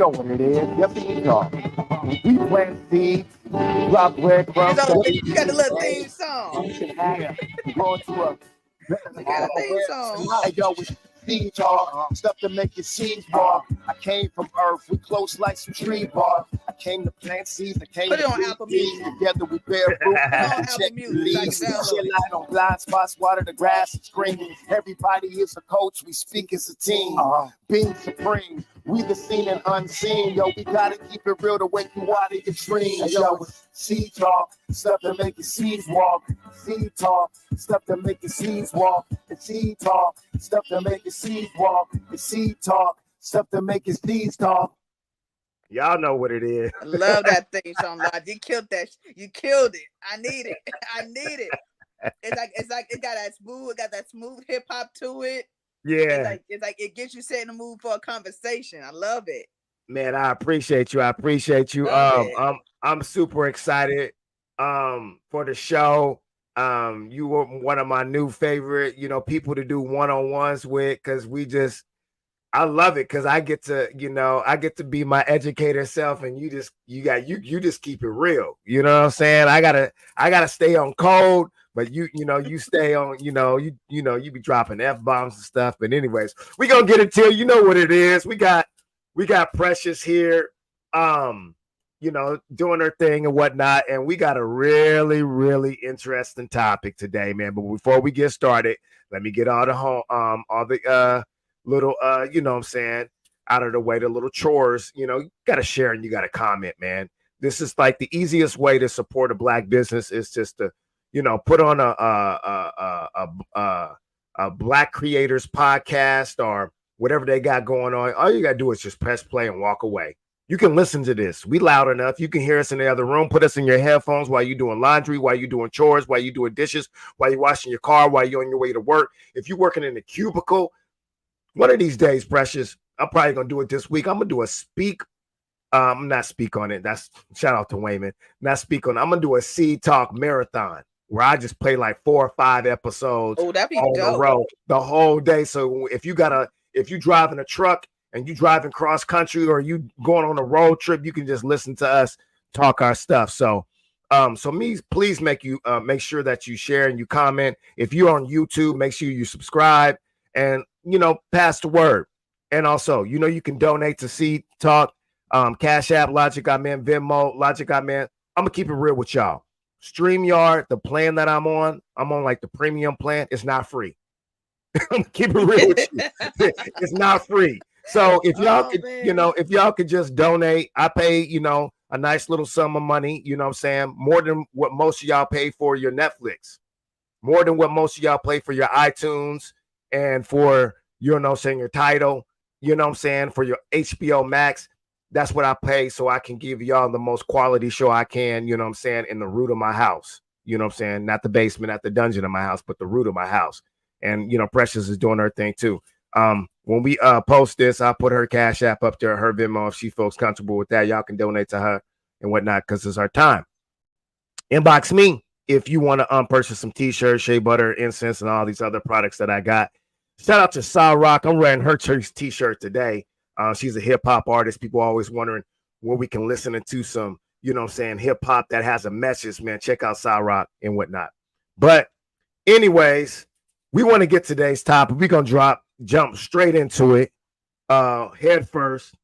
know what it is. Yes, we talk. We plant seeds, drop breadcrumbs. You got the little theme song. Yeah, going to a We got a theme song. Hey, yo, it's seed talk, stuff to make your seeds walk. I came from earth, we close like some tree bark. I came to plant seeds, I came Put it to on plant Apple seeds. Music. Together we bear fruit. Apple Music, so I can download Chill out on blind spots, water the grass and scream. Everybody is a coach, we speak as a team. Being supreme, we the seen and unseen. Yo, we gotta keep it real to wake you out of your dreams. Yo, it's seed talk, stuff to make your seeds walk. Seed talk, stuff to make your seeds walk. It's seed talk, stuff to make your seeds walk. It's seed talk, stuff to make your seeds talk. Y'all know what it is. I love that theme song, Lord. You killed that. You killed it. I need it. I need it. It's like it got that smooth hip hop to it. Yeah. It's like it gets you set in the mood for a conversation. I love it. Man, I appreciate you. I'm super excited for the show. You were one of my new favorite, people to do one-on-ones with, because I love it, because I get to be my educator self, and you just keep it real. You know what I'm saying? I gotta stay on code, but you stay on, you be dropping F-bombs and stuff. But anyways, we gonna get it to you know what it is. We got Precious here, doing her thing and whatnot, and we got a really, really interesting topic today, man. But before we get started, let me get all the little you know what I'm saying, out of the way, the little chores. You gotta share and you gotta comment, man. This is like the easiest way to support a Black business, is just to put on a Black creators podcast or whatever they got going on. All you gotta do is just press play and walk away. You can listen to this. We loud enough. You can hear us in the other room. Put us in your headphones while you're doing laundry, while you're doing chores, while you're doing dishes, while you're washing your car, while you're on your way to work. If you're working in a cubicle, one of these days, Precious, I'm probably going to do it this week. I'm going to do a speak. Not speak on it. That's shout out to Wayman. Not speak on it. I'm going to do a Seed Talk marathon where I just play like 4 or 5 episodes that'd be on dope. the road the whole day. So if you driving a truck and you driving cross country, or you going on a road trip, you can just listen to us talk our stuff. So please make sure that you share and you comment. If you're on YouTube, make sure you subscribe and pass the word. And also, you can donate to Seed Talk, Cash App, Logic I Man, Venmo, Logic I Man. I'm gonna keep it real with y'all. StreamYard, the plan that I'm on like the premium plan. It's not free. I'm gonna keep it real with you. It's not free. So if y'all could just donate, I pay, a nice little sum of money, I'm saying, more than what most of y'all pay for your Netflix, more than what most of y'all pay for your iTunes and for, your Tidal, for your HBO Max. That's what I pay, so I can give y'all the most quality show I can, in the root of my house, not the basement, not the dungeon of my house, but the root of my house. And, Precious is doing her thing too. When we post this, I'll put her Cash App up there, her Venmo, if she feels comfortable with that. Y'all can donate to her and whatnot, because it's our time. Inbox me if you want to purchase some t-shirts, shea butter, incense, and all these other products that I got. Shout out to Saw Rock. I'm wearing her t-shirt today. She's a hip-hop artist. People are always wondering where we can listen to some, hip-hop that has a message, man. Check out Saw Rock and whatnot. But anyways, we want to get today's topic. We're going to jump straight into it head first.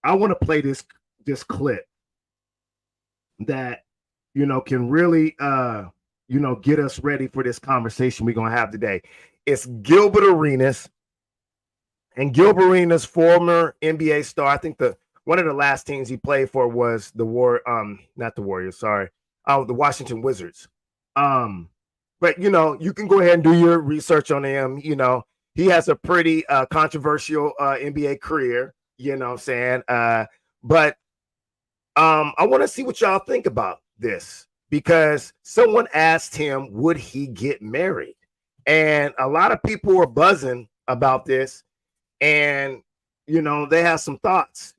I want to play this clip that can really get us ready for this conversation we're gonna have today. It's Gilbert Arenas, and Gilbert Arenas, former NBA star. I think one of the last teams he played for was the Washington Wizards. But you can go ahead and do your research on him. He has a pretty controversial NBA career, but I want to see what y'all think about this, because someone asked him, would he get married? And a lot of people were buzzing about this, and they have some thoughts,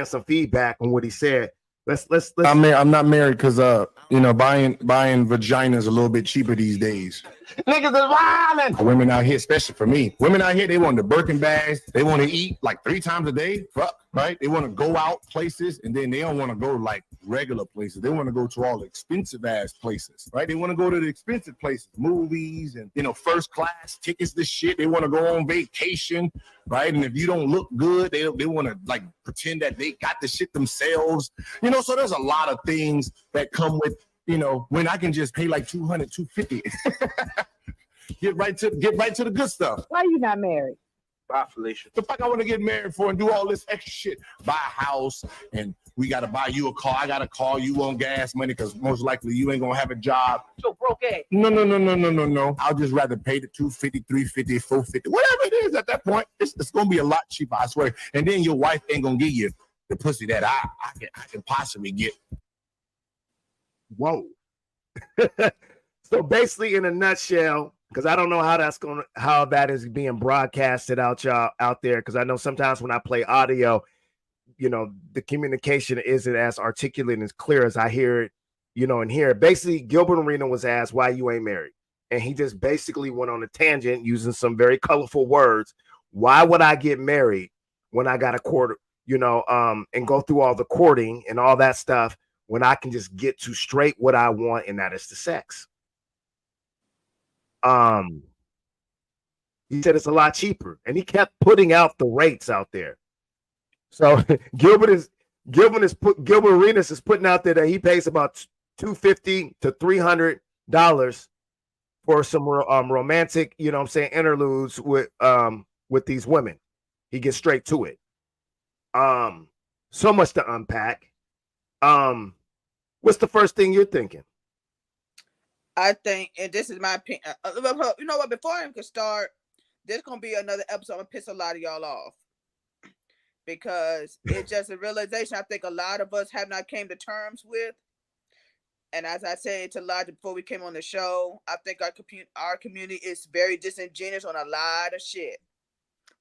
some feedback on what he said. I'm not married because buying vagina is a little bit cheaper these days. Niggas is wildin'. Women out here, especially for me, women out here, they want the Birkin bags. They want to eat like 3 times a day. Fuck, right? They want to go out places, and then they don't want to go like regular places. They want to go to all the expensive ass places, right? They want to go to the expensive places, movies, and first class tickets. This shit. They want to go on vacation, right? And if you don't look good, they want to like pretend that they got the shit themselves. So there's a lot of things that come with when I can just pay like $200, $250. Get right to the good stuff. Why you not married? Bye, Felicia. The fuck I want to get married for and do all this extra shit. Buy a house, and we got to buy you a car. I got to call you on gas money because most likely you ain't going to have a job. So broke ass. No. I'll just rather pay the $250, $350, $450, whatever it is at that point. It's going to be a lot cheaper, I swear. And then your wife ain't going to give you the pussy that I can possibly get. Whoa. So basically, in a nutshell, because I don't know how that is being broadcasted out there. Because I know sometimes when I play audio, the communication isn't as articulate and as clear as I hear it, in here. Basically, Gilbert Arena was asked why you ain't married, and he just basically went on a tangent using some very colorful words. Why would I get married when I got a court, and go through all the courting and all that stuff when I can just get to straight what I want, and that is the sex. He said it's a lot cheaper, and he kept putting out the rates out there. So Gilbert Arenas is putting out there that he pays about $250 to $300 for some romantic, interludes with these women. He gets straight to it. So much to unpack. What's the first thing you're thinking? I think, and this is my opinion. You know what? Before I can start, there's gonna be another episode. I'm gonna piss a lot of y'all off because it's just a realization I think a lot of us have not came to terms with. And as I said to Lodge before we came on the show, I think our community is very disingenuous on a lot of shit.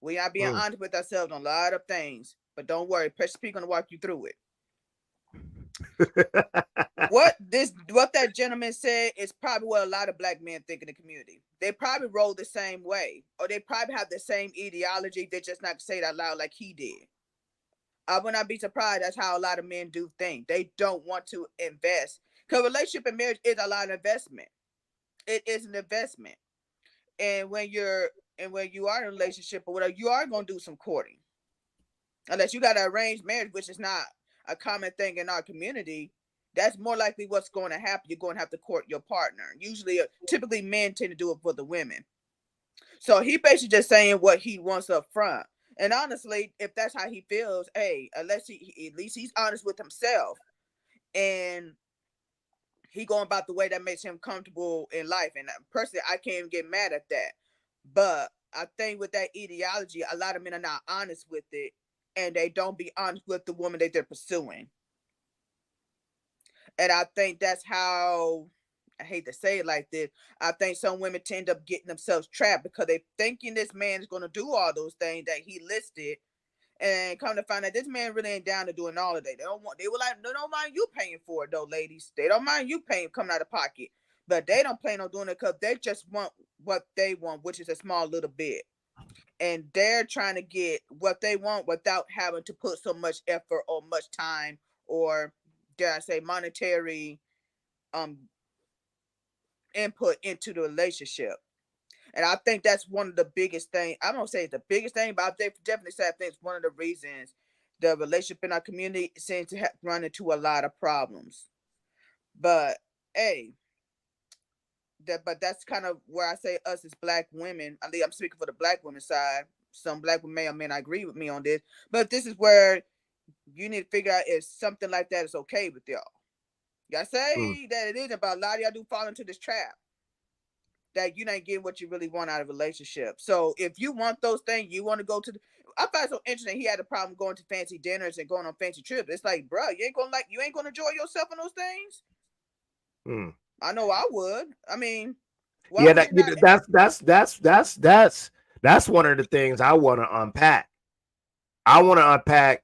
We are being honest with ourselves on a lot of things, but don't worry, Precious P gonna walk you through it. What that gentleman said is probably what a lot of black men think in the community. They probably roll the same way, or they probably have the same ideology. They just not say it out loud like he did. I would not be surprised. That's how a lot of men do think. They don't want to invest because relationship and marriage is a lot of investment. It is an investment, and when you are in a relationship or whatever, you are going to do some courting, unless you got an arranged marriage, which is not a common thing in our community. That's more likely what's going to happen. You're going to have to court your partner. Typically men tend to do it for the women. So he basically just saying what he wants up front. And honestly, if that's how he feels, hey, at least he's honest with himself. And he going about the way that makes him comfortable in life. And personally, I can't even get mad at that. But I think with that ideology, a lot of men are not honest with it. And they don't be honest with the woman that they're pursuing. And I think that's how, I hate to say it like this, I think some women tend up getting themselves trapped because they thinking this man is going to do all those things that he listed, and come to find out this man really ain't down to doing all of that. They don't mind you paying for it though, ladies. They don't mind you paying, coming out of pocket, but they don't plan on doing it because they just want what they want, which is a small little bit. And they're trying to get what they want without having to put so much effort or much time or, dare I say, monetary input into the relationship. And I think that's one of the biggest things. I don't say it's the biggest thing, but I definitely say I think it's one of the reasons the relationship in our community seems to run into a lot of problems. But hey, but that's kind of where I say us as black women. I mean, I'm speaking for the black women side. Some black women may or may not agree with me on this, but this is where you need to figure out if something like that is okay with y'all. Y'all say that it isn't, but a lot of y'all do fall into this trap that you ain't getting what you really want out of a relationship. So if you want those things, you want to go to I find it so interesting. He had a problem going to fancy dinners and going on fancy trips. It's like, bro, you ain't gonna enjoy yourself on those things. I know I would. I mean, yeah, that's one of the things I want to unpack. I want to unpack,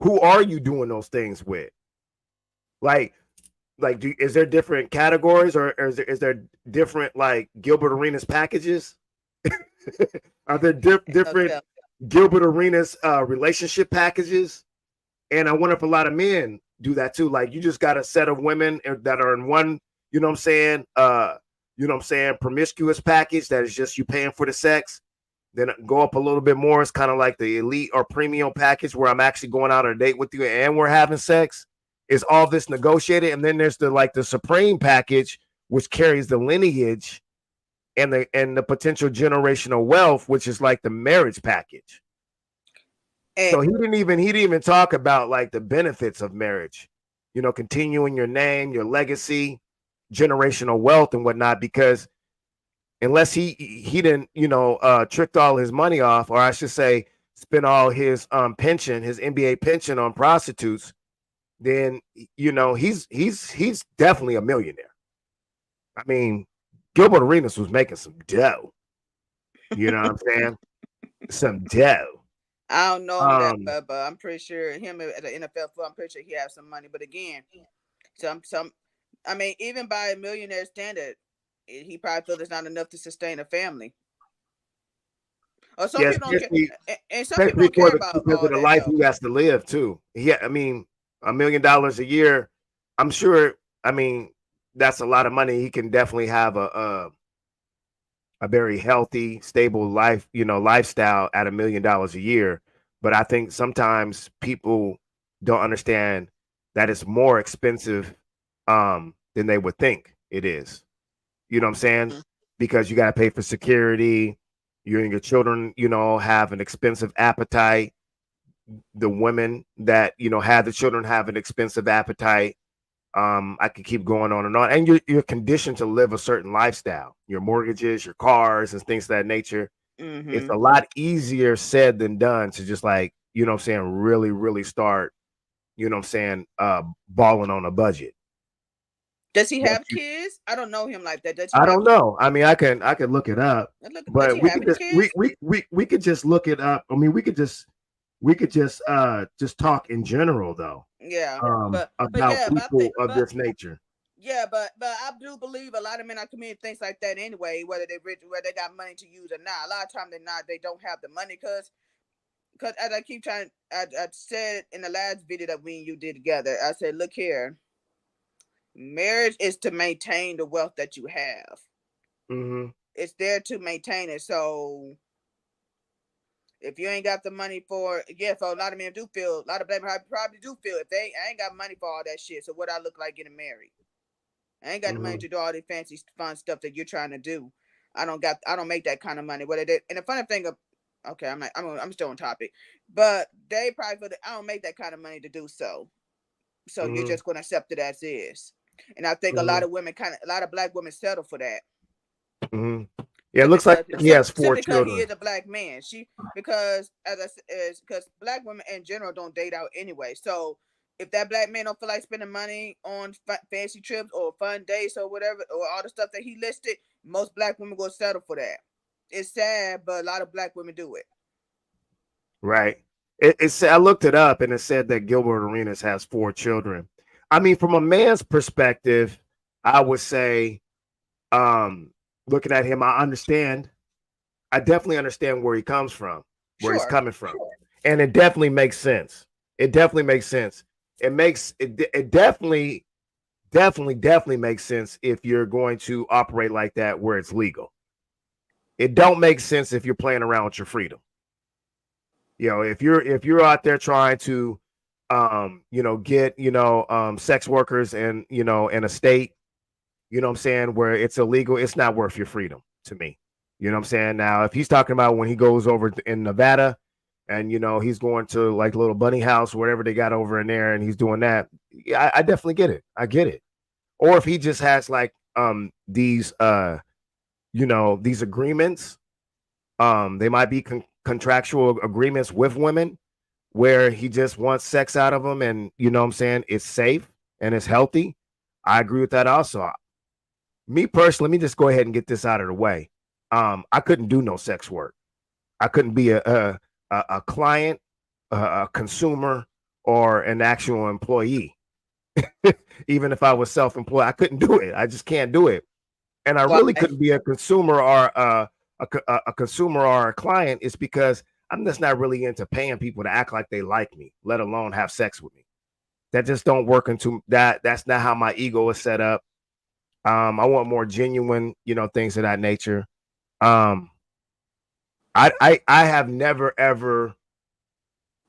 who are you doing those things with? Like, like, is there different categories, or is there different like Gilbert Arenas packages? Are there different Okay. Gilbert Arenas relationship packages? And I wonder if a lot of men do that too. Like, you just got a set of women that are in one, you know what I'm saying? You know what I'm saying? Promiscuous package that is just you paying for the sex. Then go up a little bit more. It's kind of like the elite or premium package where I'm actually going out on a date with you and we're having sex. Is all this negotiated? And then there's the supreme package, which carries the lineage and the potential generational wealth, which is like the marriage package. So he didn't even talk about like the benefits of marriage, you know, continuing your name, your legacy, generational wealth and whatnot, because unless he didn't, you know, tricked all his money off, or I should say spent all his pension, his NBA pension on prostitutes, then, you know, he's definitely a millionaire. I mean, Gilbert Arenas was making some dough. You know what I'm saying? Some dough. I don't know him that, but I'm pretty sure him at the NFL floor, I'm pretty sure he has some money. But again, I mean, even by a millionaire standard, he probably feels it's not enough to sustain a family. Or some people don't care, and some people don't care about because all of the that life though. he has to live too. Yeah, I mean, $1 million a year, I'm sure. I mean, that's a lot of money. He can definitely have a very healthy, stable life, you know, lifestyle at $1 million a year. But I think sometimes people don't understand that it's more expensive than they would think it is. You know what I'm saying? Mm-hmm. Because you got to pay for security. You and your children, you know, have an expensive appetite. The women that, you know, have the children have an expensive appetite. I could keep going on, and you're conditioned to live a certain lifestyle. Your mortgages, your cars, and things of that nature. Mm-hmm. It's a lot easier said than done to just, like, you know what I'm saying, really, really start, you know what I'm saying, balling on a budget. Does he have kids? I don't know him like that. Does he I don't know. I mean, I can look it up, does he but we have could any just kids? we could just look it up. I mean, we could just talk in general though. Yeah, About yeah, people of this nature. Yeah, but I do believe a lot of men in our community thinks like that anyway, whether they rich, whether they got money to use or not. A lot of times they don't have the money because as I keep trying, I said in the last video that we and you did together, I said, look here, marriage is to maintain the wealth that you have. Mm-hmm. It's there to maintain it. So if you ain't got the money for, so a lot of men do feel, a lot of black men probably do feel, if I ain't got money for all that shit, so what I look like getting married? I ain't got the money to do all the fancy fun stuff that you're trying to do. I don't make that kind of money. What it is, and the funny thing of, okay, I'm still on topic, but they probably feel that I don't make that kind of money to do so. So you're just going to accept it as is. And I think a lot of black women settle for that. Mm-hmm. Yeah, it looks like he has 4 children. Because he is a black man. Because black women in general don't date out anyway. So if that black man don't feel like spending money on fancy trips or fun dates or whatever, or all the stuff that he listed, most black women will settle for that. It's sad, but a lot of black women do it. Right. I looked it up and it said that Gilbert Arenas has 4 children. I mean, from a man's perspective, I would say, looking at him, I definitely understand where he comes from, where he's coming from. Sure. And it definitely makes sense. It definitely makes sense. It definitely makes sense if you're going to operate like that where it's legal. It don't make sense if you're playing around with your freedom. You know, if you're out there trying to you know, get, you know, sex workers and, you know, in a state, you know what I'm saying, where it's illegal, it's not worth your freedom to me. You know what I'm saying? Now, if he's talking about when he goes over in Nevada and, you know, he's going to like little bunny house, whatever they got over in there, and he's doing that, yeah, I definitely get it. I get it. Or if he just has like these you know, these agreements, they might be contractual agreements with women where he just wants sex out of them, and, you know what I'm saying, it's safe and it's healthy. I agree with that also. Me personally, let me just go ahead and get this out of the way. I couldn't do no sex work. I couldn't be a client, a consumer, or an actual employee. Even if I was self-employed, I couldn't do it. I just can't do it. And I Why? really couldn't be a consumer or a consumer or a client. Is because I'm just not really into paying people to act like they like me, let alone have sex with me. That just don't work into that. That's not how my ego is set up. I want more genuine, things of that nature. Um, I have never ever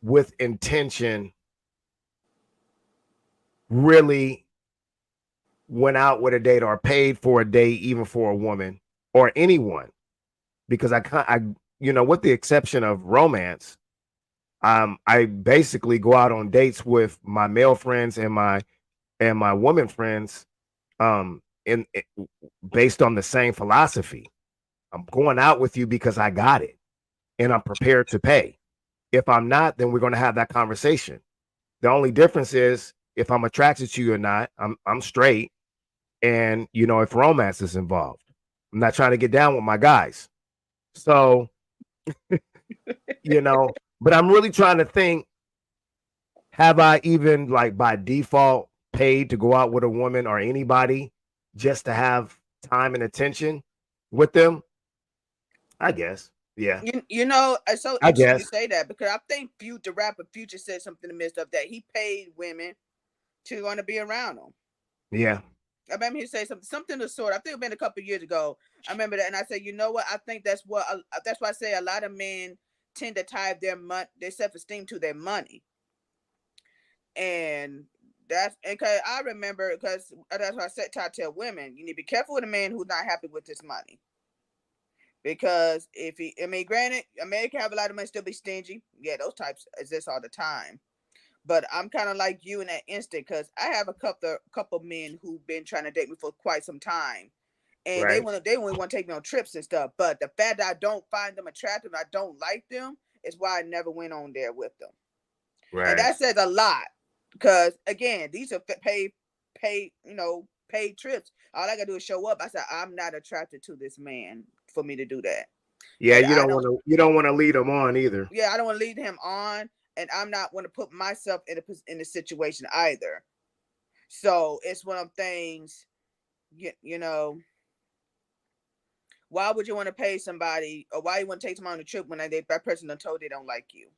with intention really went out with a date or paid for a date, even for a woman or anyone, because with the exception of romance, I basically go out on dates with my male friends and my woman friends, in based on the same philosophy. I'm going out with you because I got it and I'm prepared to pay. If I'm not, then we're going to have that conversation. The only difference is if I'm attracted to you or not. I'm straight, and if romance is involved, I'm not trying to get down with my guys. So, but I'm really trying to think, have I even like by default paid to go out with a woman or anybody just to have time and attention with them? I guess. Yeah. It's so I interesting you guess. say that because I think the rapper Future said something in the midst of that. He paid women to want to be around him. Yeah. I remember he said something of the sort. I think it been a couple of years ago. I remember that, and I said, you know what? I think that's why I say a lot of men tend to tie their self-esteem to their money, and that's because I remember because that's why I tell women you need to be careful with a man who's not happy with his money. Because granted, a man can have a lot of money, still be stingy. Yeah, those types exist all the time. But I'm kind of like you in that instant because I have a couple men who've been trying to date me for quite some time, and Right. they want to take me on trips and stuff. But the fact that I don't find them attractive, I don't like them, is why I never went on there with them. And Right. that says a lot because again, these are paid trips. All I gotta do is show up. I said I'm not attracted to this man for me to do that, Yeah, and you I don't don't. want to lead them on either. Yeah, I don't want to lead him on, and I'm not want to put myself in a situation either. So it's one of them things. You know, why would you want to pay somebody, or why you want to take someone on a trip when that person done told they don't like you?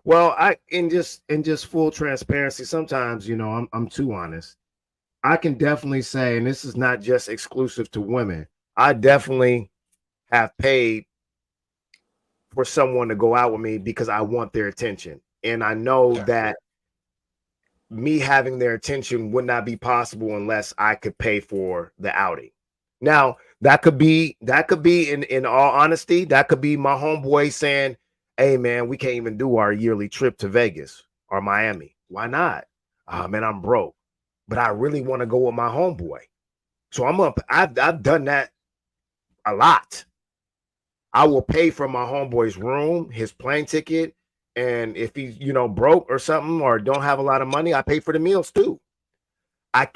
Well, in just full transparency, sometimes I'm too honest. I can definitely say, and this is not just exclusive to women. I definitely have paid for someone to go out with me because I want their attention, and I know that me having their attention would not be possible unless I could pay for the outing. Now, that could be in all honesty, that could be my homeboy saying, "Hey man, we can't even do our yearly trip to Vegas or Miami. Why not? Man, I'm broke, but I really want to go with my homeboy." So I'm up. I've done that a lot. I will pay for my homeboy's room, his plane ticket, and if he's broke or something or don't have a lot of money, I pay for the meals too. I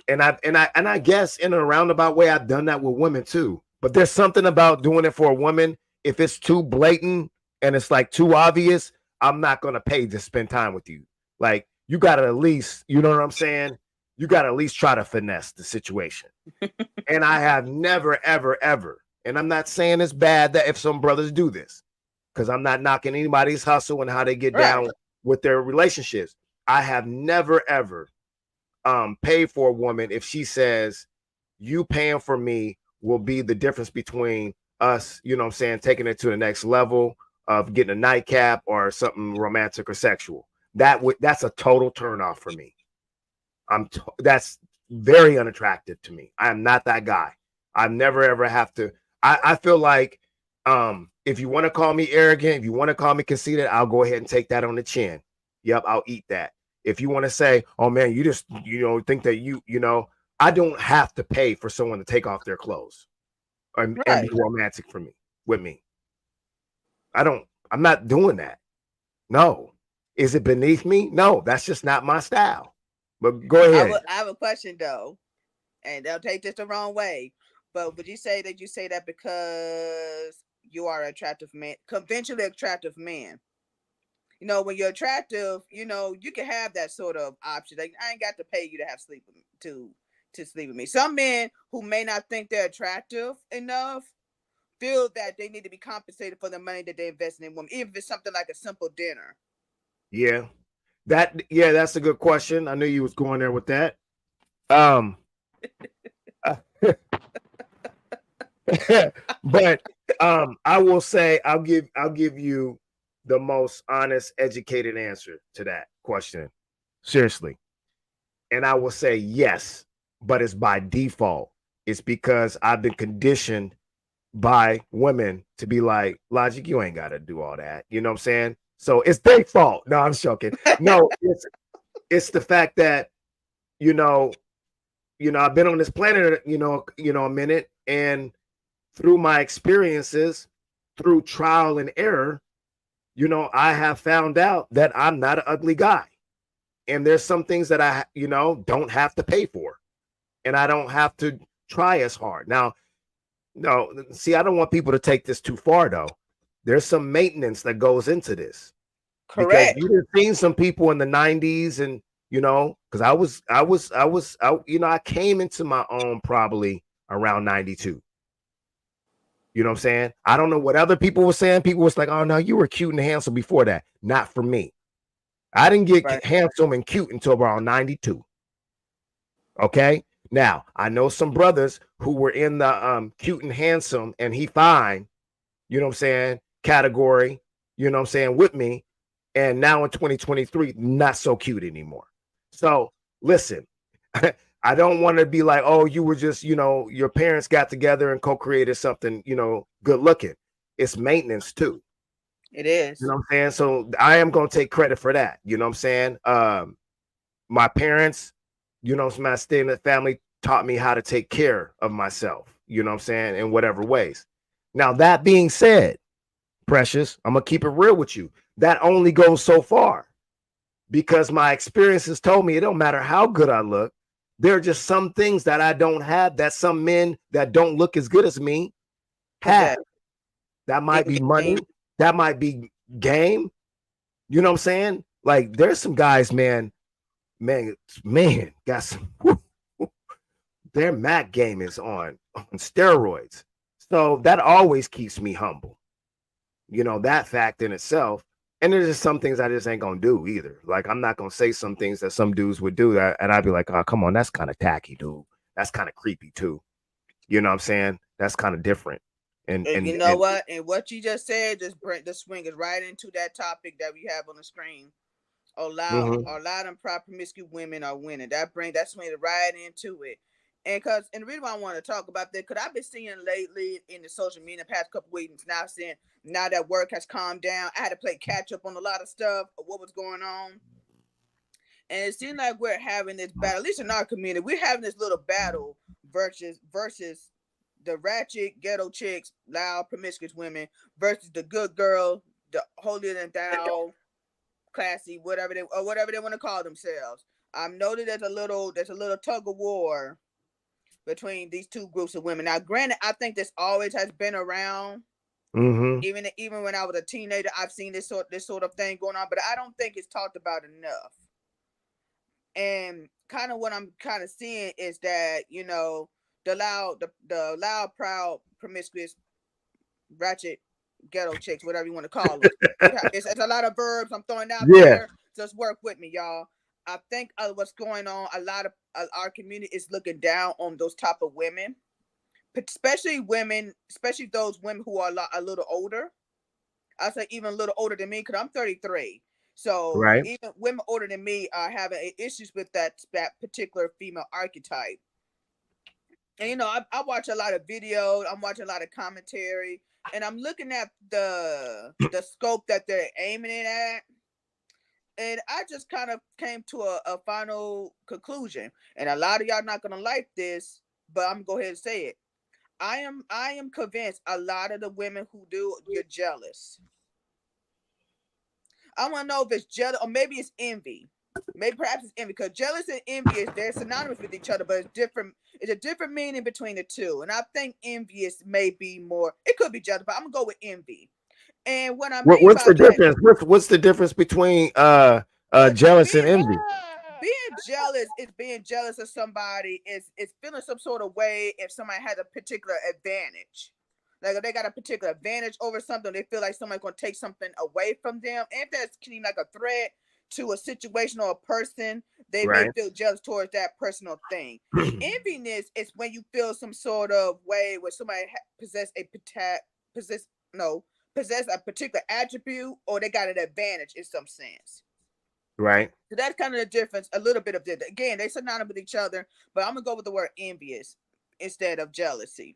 guess in a roundabout way, I've done that with women too. But there's something about doing it for a woman. If it's too blatant and it's like too obvious, I'm not gonna pay to spend time with you. Like you gotta at least, you know what I'm saying? You gotta at least try to finesse the situation. And I have never, ever, ever, and I'm not saying it's bad that if some brothers do this, because I'm not knocking anybody's hustle and how they get Right. down with their relationships. I have never ever pay for a woman if she says you paying for me will be the difference between us, taking it to the next level of getting a nightcap or something romantic or sexual. That's a total turn off for me. That's very unattractive to me. I am not that guy. I never ever have to. I feel like if you want to call me arrogant, if you want to call me conceited, I'll go ahead and take that on the chin. Yep, I'll eat that. If you want to say, "Oh man, you just think that I don't have to pay for someone to take off their clothes and be Right. romantic for me with me. I'm not doing that. No. Is it beneath me? No, that's just not my style. But go ahead. I have a question though, and they'll take this the wrong way. But would you say that because you are an attractive man, conventionally attractive man, You know, when you're attractive, you know, you can have that sort of option. Like, I ain't got to pay you to have sleep with me, to sleep with me. Some men who may not think they're attractive enough feel that they need to be compensated for the money that they invest in women, even if it's something like a simple dinner. Yeah. That's a good question. I knew you was going there with that. Um but I will say I'll give you the most honest, educated answer to that question. Seriously. And I will say yes, but it's by default. It's because I've been conditioned by women to be like, Logic, you ain't gotta do all that. You know what I'm saying? So it's their fault. No, I'm joking. No, it's the fact that, you know, I've been on this planet, a minute, and through my experiences, through trial and error, I have found out that I'm not an ugly guy. And there's some things that I, don't have to pay for. And I don't have to try as hard. Now, no, see, I don't want people to take this too far, though. There's some maintenance that goes into this. Correct. Because you've seen some people in the 90s and, because I came into my own probably around 92. You know what I'm saying? I don't know what other people were saying. People was like, oh, no, you were cute and handsome before that. Not for me. I didn't get handsome and cute until around 92. Okay? Now, I know some brothers who were in the cute and handsome and he fine, you know what I'm saying, category, you know what I'm saying, with me. And now in 2023, not so cute anymore. So listen, I don't want to be like, oh, you were just, your parents got together and co-created something, good looking. It's maintenance too. It is. You know what I'm saying? So I am going to take credit for that. You know what I'm saying? My parents, my extended family taught me how to take care of myself, you know what I'm saying, in whatever ways. Now, that being said, Precious, I'm going to keep it real with you. That only goes so far because my experiences told me it don't matter how good I look. There are just some things that I don't have that some men that don't look as good as me have. That might be money. That might be game. You know what I'm saying? Like there's some guys, man, got some. Their Mac game is on steroids. So that always keeps me humble. That fact in itself. And there's just some things I just ain't gonna do either. Like I'm not gonna say some things that some dudes would do that, and I'd be like, oh, come on, that's kind of tacky, dude. That's kind of creepy too. You know what I'm saying? That's kind of different. And you know what? And what you just said just swing it right into that topic that we have on the screen. Loud and proud promiscuous women are winning. That swing it right into it. And the reason why I want to talk about that, because I've been seeing lately in the social media the past couple weeks now that work has calmed down, I had to play catch up on a lot of stuff of what was going on. And it seems like we're having this battle, at least in our community, we're having this little battle versus the ratchet ghetto chicks, loud promiscuous women versus the good girl, the holier than thou, classy, whatever they want to call themselves. I've noted there's a little tug of war between these two groups of women. Now, granted, I think this always has been around. Mm-hmm. Even when I was a teenager, I've seen this sort of thing going on, but I don't think it's talked about enough. And kind of what I'm kind of seeing is that the loud, proud, promiscuous, ratchet, ghetto chicks, whatever you want to call them. It's a lot of verbs I'm throwing out there. Just work with me, y'all. I think what's going on, a lot of our community is looking down on those type of women, especially those women who are a little older. I say even a little older than me because I'm 33. So even women older than me are having issues with that particular female archetype. And I watch a lot of videos. I'm watching a lot of commentary, and I'm looking at the scope that they're aiming it at. And I just kind of came to a final conclusion. And a lot of y'all not gonna like this, but I'm gonna go ahead and say it. I am convinced a lot of the women who do, you're jealous. I want to know if it's jealous or maybe it's envy. Maybe perhaps it's envy, because jealous and envy they're synonymous with each other, but it's different. It's a different meaning between the two. And I think envious may be more. It could be jealous, but I'm gonna go with envy. And what I mean What's by the that, difference? What's the difference between what jealous and being envy? being jealous is being jealous of somebody, is feeling some sort of way if somebody has a particular advantage. Like if they got a particular advantage over something, they feel like somebody's gonna take something away from them. And if that's like a threat to a situation or a person, they may Right. feel jealous towards that personal thing. Enviness is when you feel some sort of way where somebody possess no possess a particular attribute, or they got an advantage in some sense. Right. So that's kind of the difference, a little bit of it. Again, they synonymous with each other, but I'm gonna go with the word envious instead of jealousy,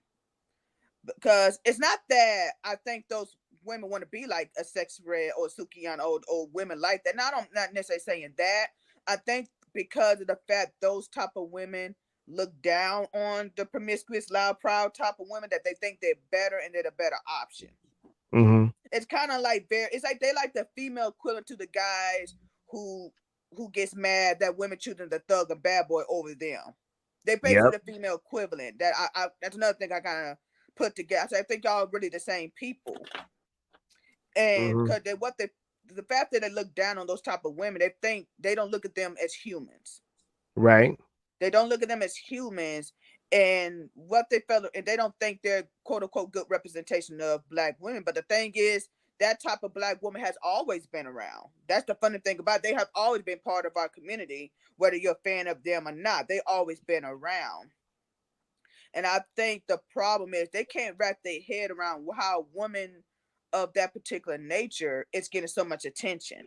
because it's not that I think those women want to be like a Sex Red or Sukian or women like that. Now, I'm not necessarily saying that. I think because of the fact those type of women look down on the promiscuous, loud, proud type of women, that they think they're better and they're the better option. Mm-hmm. It's kind of like it's like they like the female equivalent to the guys who gets mad that women choosing the thug and bad boy over them. They basically Yep. the female equivalent. That I that's another thing I kind of put together. So I think y'all are really the same people. And Mm-hmm. because the fact that they look down on those type of women, they think they don't look at them as humans. Right. They don't look at them as humans, and what they felt, and they don't think they're quote unquote good representation of Black women. But the thing is, that type of Black woman has always been around. That's the funny thing about it. They have always been part of our community, whether you're a fan of them or not. They always been around. And I think the problem is they can't wrap their head around how a woman of that particular nature is getting so much attention.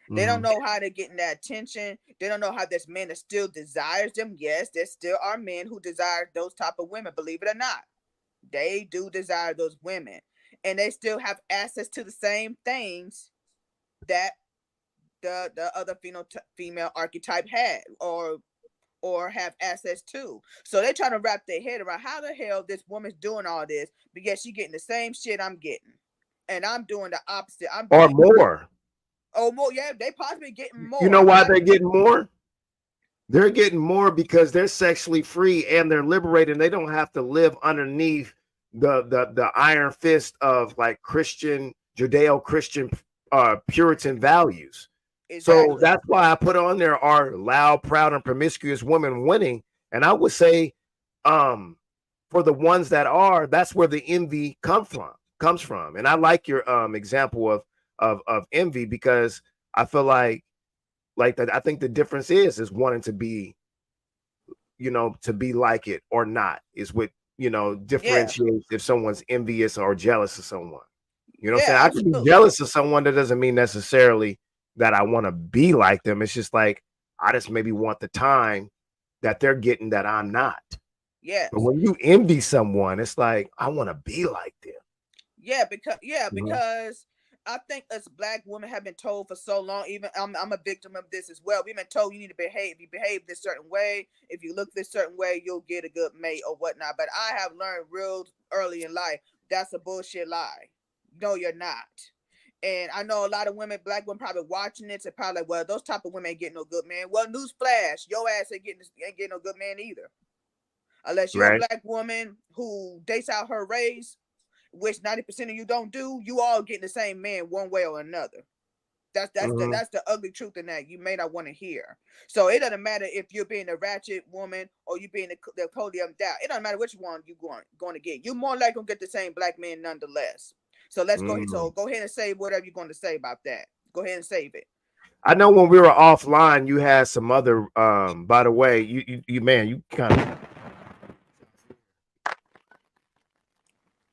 They don't know how they're getting that attention. They don't know how this man that still desires them. Yes, there still are men who desire those type of women, believe it or not. They do desire those women. And they still have access to the same things that the other female archetype had or have access to. So they're trying to wrap their head around how the hell this woman's doing all this, but yet she getting the same shit I'm getting. And I'm doing the opposite. I'm Or doing more. Oh, more, yeah, they possibly getting more. You know why they're getting more? They're getting more because they're sexually free and they're liberated. And they don't have to live underneath the iron fist of like Christian, Judeo-Christian Puritan values. Exactly. So that's why I put on there are loud, proud, and promiscuous women winning. And I would say for the ones that are, that's where the envy comes from. And I like your example of envy, because I feel like that. I think the difference is wanting to be, to be like it or not is what, differentiates if someone's envious or jealous of someone. You know what I'm saying? I can be jealous of someone. That doesn't mean necessarily that I want to be like them. It's just like, I just maybe want the time that they're getting that I'm not. Yeah. But when you envy someone, it's like, I want to be like them. Yeah, because I think us Black women have been told for so long, even I'm a victim of this as well. We've been told you need to behave. If you behave this certain way, if you look this certain way, you'll get a good mate or whatnot. But I have learned real early in life, that's a bullshit lie. No, you're not. And I know a lot of women, Black women, probably watching this and probably like, well, those type of women ain't getting no good man. Well, newsflash, your ass ain't getting no good man either. Unless you're a Black woman who dates out her race, which 90% of you don't do, you all getting the same man one way or another. That's the ugly truth in that you may not want to hear. So it doesn't matter if you're being a ratchet woman or you being the podium down. It doesn't matter which one you're going to get. You're more likely going to get the same Black man nonetheless. So let's go ahead. So go ahead and say whatever you're going to say about that. Go ahead and save it. I know when we were offline, you had some other. By the way, you man, you kind of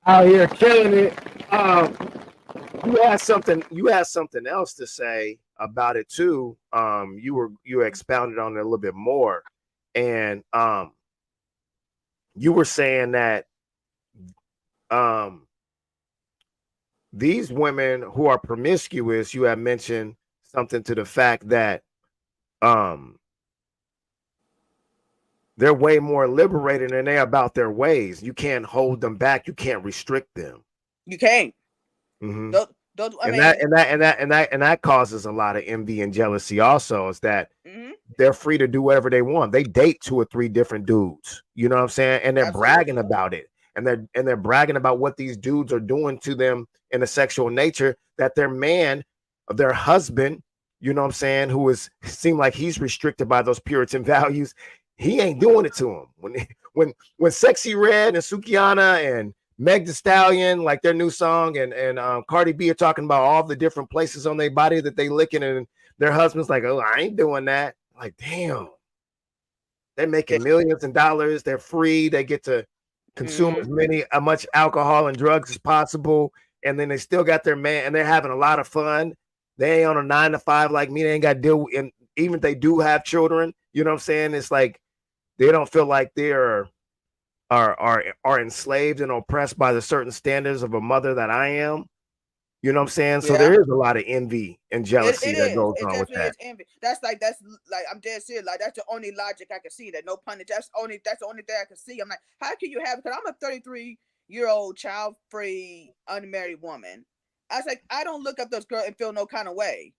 out here killing it. You had something else to say about it too. You expounded on it a little bit more, and you were saying that these women who are promiscuous, you have mentioned something to the fact that they're way more liberated and they're about their ways. You can't hold them back. You can't restrict them. You can't. Mm-hmm. That causes a lot of envy and jealousy. Also, is that they're free to do whatever they want. They date 2 or 3 different dudes. You know what I'm saying? And they're bragging about it. and they're bragging about what these dudes are doing to them in a sexual nature, that their man, their husband, you know what I'm saying, who is seem like he's restricted by those Puritan values, he ain't doing it to him. When Sexy Red and Sukiana and Meg Thee Stallion, like their new song, and Cardi B are talking about all the different places on their body that they licking, and their husband's like, oh, I ain't doing that. Like, damn, they're making millions of dollars. They're free. They get to consume as much alcohol and drugs as possible, and then they still got their man, and they're having a lot of fun. They ain't on a 9 to 5 like me. They ain't got to deal with, and even if they do have children, you know what I'm saying? It's like they don't feel like they're are enslaved and oppressed by the certain standards of a mother that I am. You know what I'm saying? So there is a lot of envy and jealousy that goes on with that. Is envy. That's like I'm dead serious. Like that's the only logic I can see. That no pun. That's the only thing I can see. I'm like, how can you have? Because I'm a 33-year-old child-free unmarried woman. I was like, I don't look up those girls and feel no kind of way.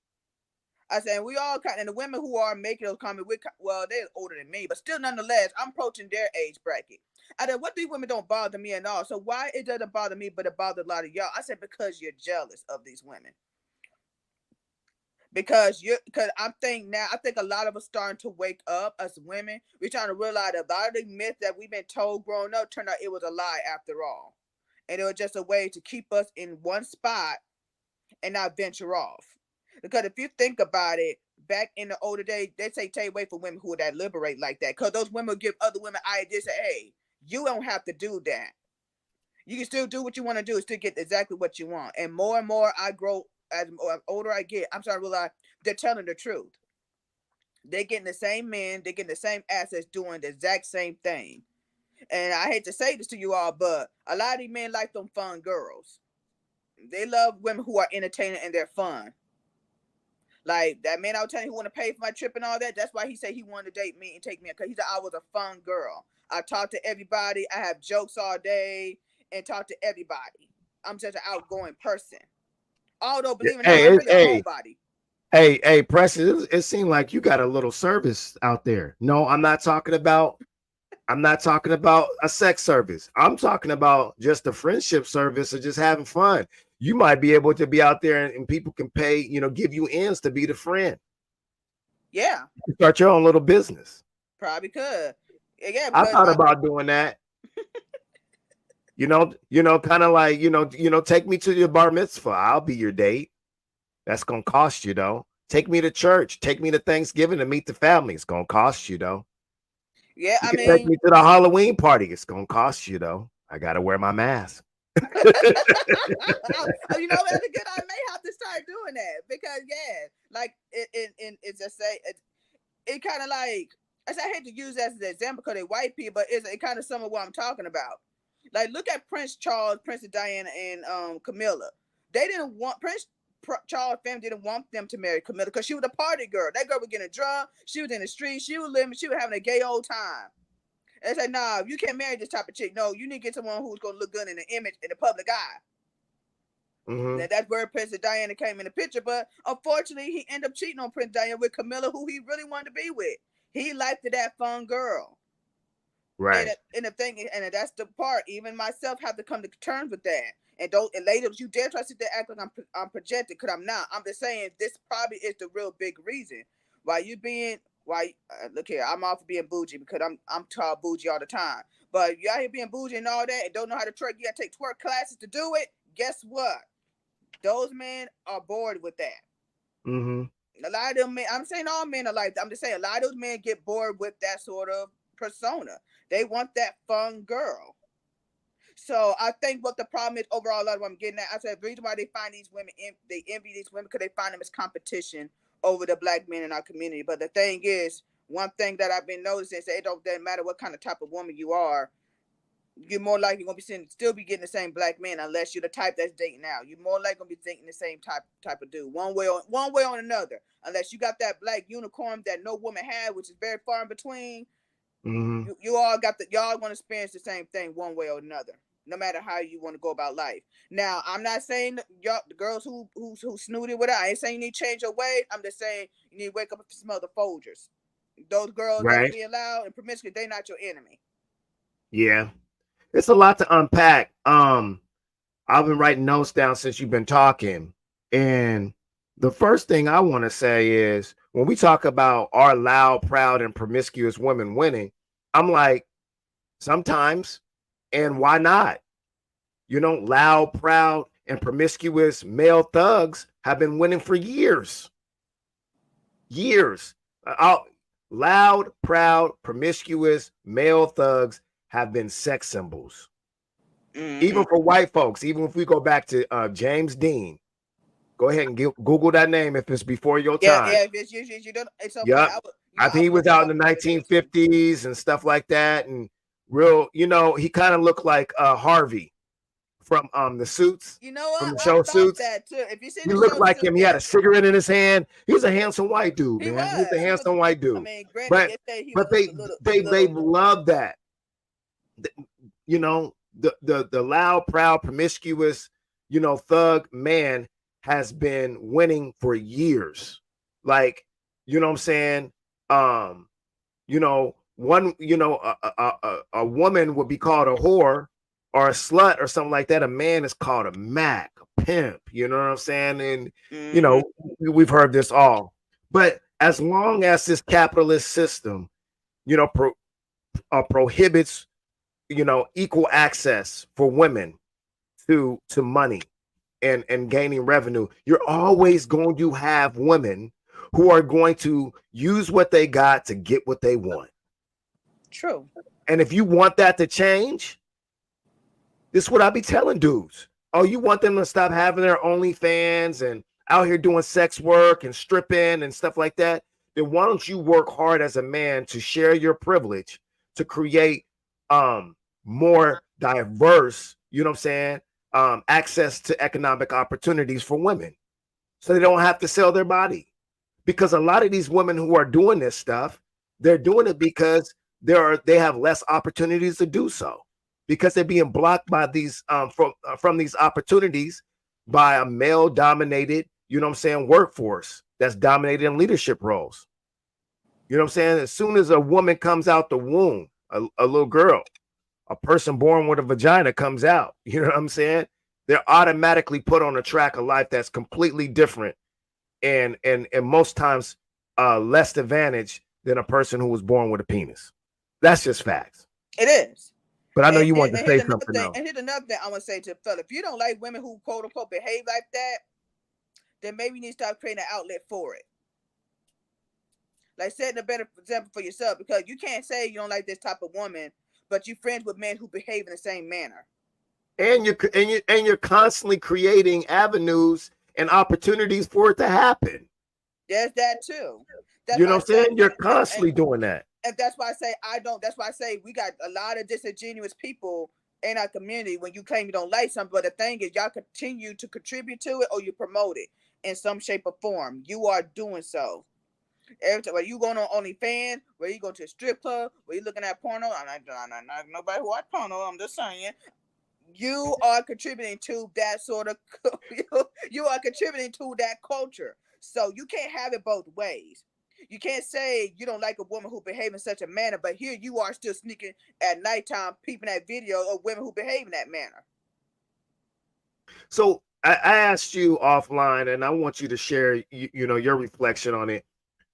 I said, we all kind, and the women who are making those comments, well, they're older than me, but still, nonetheless, I'm approaching their age bracket. I said, what these women don't bother me at all. So why it doesn't bother me, but it bothers a lot of y'all? I said, because you're jealous of these women. Because I think a lot of us starting to wake up as women. We're trying to realize that a lot of the myths that we've been told growing up turned out it was a lie after all. And it was just a way to keep us in one spot and not venture off. Because if you think about it, back in the older days, they say stay away from women who would that liberate like that. Because those women would give other women ideas. Say, hey, you don't have to do that. You can still do what you want to do, still get exactly what you want. And more I grow, as older I get, I'm starting to realize they're telling the truth. They're getting the same men, they're getting the same assets, doing the exact same thing. And I hate to say this to you all, but a lot of these men like them fun girls. They love women who are entertaining and they're fun. Like that man I was telling you who want to pay for my trip and all that. That's why he said he wanted to date me and take me, because he said I was a fun girl. I talk to everybody. I have jokes all day and talk to everybody. I'm just an outgoing person. Although, believe it or not, I'm really a homebody. Hey, Precious, it seemed like you got a little service out there. No, I'm not talking about a sex service. I'm talking about just a friendship service or just having fun. You might be able to be out there and people can pay, give you ends to be the friend. Yeah. Start your own little business. Probably could. Yeah, I thought about doing that. Kind of like, take me to your bar mitzvah. I'll be your date. That's going to cost you, though. Take me to church. Take me to Thanksgiving to meet the family. It's going to cost you, though. Yeah, you can take me to the Halloween party. It's going to cost you, though. I got to wear my mask. That's a good. I may have to start doing that because, like it's just say it kind of like I hate to use that as an example because they're white people, but it kind of some of what I'm talking about. Like look at Prince Charles, Princess Diana, and Camilla. They didn't want Charles' family didn't want them to marry Camilla because she was a party girl. That girl was getting drunk. She was in the street. She was living. She was having a gay old time. They said, nah, you can't marry this type of chick. No, you need to get someone who's going to look good in the image, in the public eye. Mm-hmm. Now, that's where Princess Diana came in the picture. But unfortunately, he ended up cheating on Princess Diana with Camilla, who he really wanted to be with. He liked that fun girl. Right. And the thing, and that's the part, even myself have to come to terms with that. And ladies, you dare try to sit there act like I'm projected, because I'm not. I'm just saying this probably is the real big reason why look here, I'm off being bougie because I'm called bougie all the time. But you out here being bougie and all that and don't know how to twerk, you gotta take twerk classes to do it. Guess what? Those men are bored with that. Mm-hmm. A lot of them men, I'm saying all men are like that. I'm just saying a lot of those men get bored with that sort of persona. They want that fun girl. So I think what the problem is overall, a lot of what I'm getting at, I said the reason why they find these women, they envy these women because they find them as competition over the black men in our community. But the thing is, one thing that I've been noticing is that it doesn't matter what kind of type of woman you are, you're more likely going to be still be getting the same black man unless you're the type that's dating now. You're more likely going to be thinking the same type of dude, one way or another. Unless you got that black unicorn that no woman had, which is very far in between. Mm-hmm. You all y'all want to experience the same thing one way or another, no matter how you want to go about life. Now, I'm not saying y'all, the girls who snooty with it, I ain't saying you need to change your ways. I'm just saying you need to wake up and smell the Folgers. Those girls that are being loud and promiscuous, they're not your enemy. Yeah. It's a lot to unpack. I've been writing notes down since you've been talking. And the first thing I want to say is when we talk about our loud, proud, and promiscuous women winning, I'm like, sometimes, and why not? You know, loud, proud, and promiscuous male thugs have been winning for years. Years. Loud, proud, promiscuous male thugs have been sex symbols. Even for white folks, even if we go back to James Dean, go ahead and Google that name if it's before your time. Yeah. If it's you don't. It's okay. Yep. I think he was out in the 1950s and stuff like that, and real. You know, he kind of looked like Harvey from the Suits. You know what? From the show Suits. That too. If you see, he looked like him. He had a cigarette in his hand. He was a handsome white dude, he man. He was a handsome white dude. I mean, granted, but they love that. You know, the loud, proud, promiscuous, you know, thug man has been winning for years. Like, you know what I'm saying? You know, a woman would be called a whore or a slut or something like that. A man is called a Mac, a pimp, you know what I'm saying? And you know, we've heard this all. But as long as this capitalist system, you know, prohibits, you know, equal access for women to money and gaining revenue, you're always going to have women who are going to use what they got to get what they want. True. And if you want that to change, this is what I be telling dudes. Oh, you want them to stop having their OnlyFans and out here doing sex work and stripping and stuff like that? Then why don't you work hard as a man to share your privilege to create more diverse, you know what I'm saying, access to economic opportunities for women so they don't have to sell their body? Because a lot of these women who are doing this stuff, they're doing it because they have less opportunities to do so, because they're being blocked by these from these opportunities by a male dominated, you know what I'm saying, workforce that's dominated in leadership roles. You know what I'm saying? As soon as a woman comes out the womb, a little girl, a person born with a vagina comes out, you know what I'm saying? They're automatically put on a track of life that's completely different and most times less advantage than a person who was born with a penis. That's just facts. It is. But I know you want to say something else. And here's another thing I want to say to the fella. If you don't like women who quote unquote behave like that, then maybe you need to start creating an outlet for it. Like setting a better example for yourself, because you can't say you don't like this type of woman, but you're friends with men who behave in the same manner. And you're constantly creating avenues and opportunities for it to happen. There's that too. You know what I'm saying? You're constantly doing that. And that's why I say that's why I say we got a lot of disingenuous people in our community when you claim you don't like something. But the thing is, y'all continue to contribute to it or you promote it in some shape or form. You are doing so. Every time, whether you going on OnlyFans, whether you go to a strip club, whether you looking at porno, I'm not nobody who watch porno, I'm just saying. You are contributing to that sort of, you are contributing to that culture. So you can't have it both ways. You can't say you don't like a woman who behave in such a manner, but here you are still sneaking at nighttime, peeping at video of women who behave in that manner. So I asked you offline, and I want you to share, you know, your reflection on it.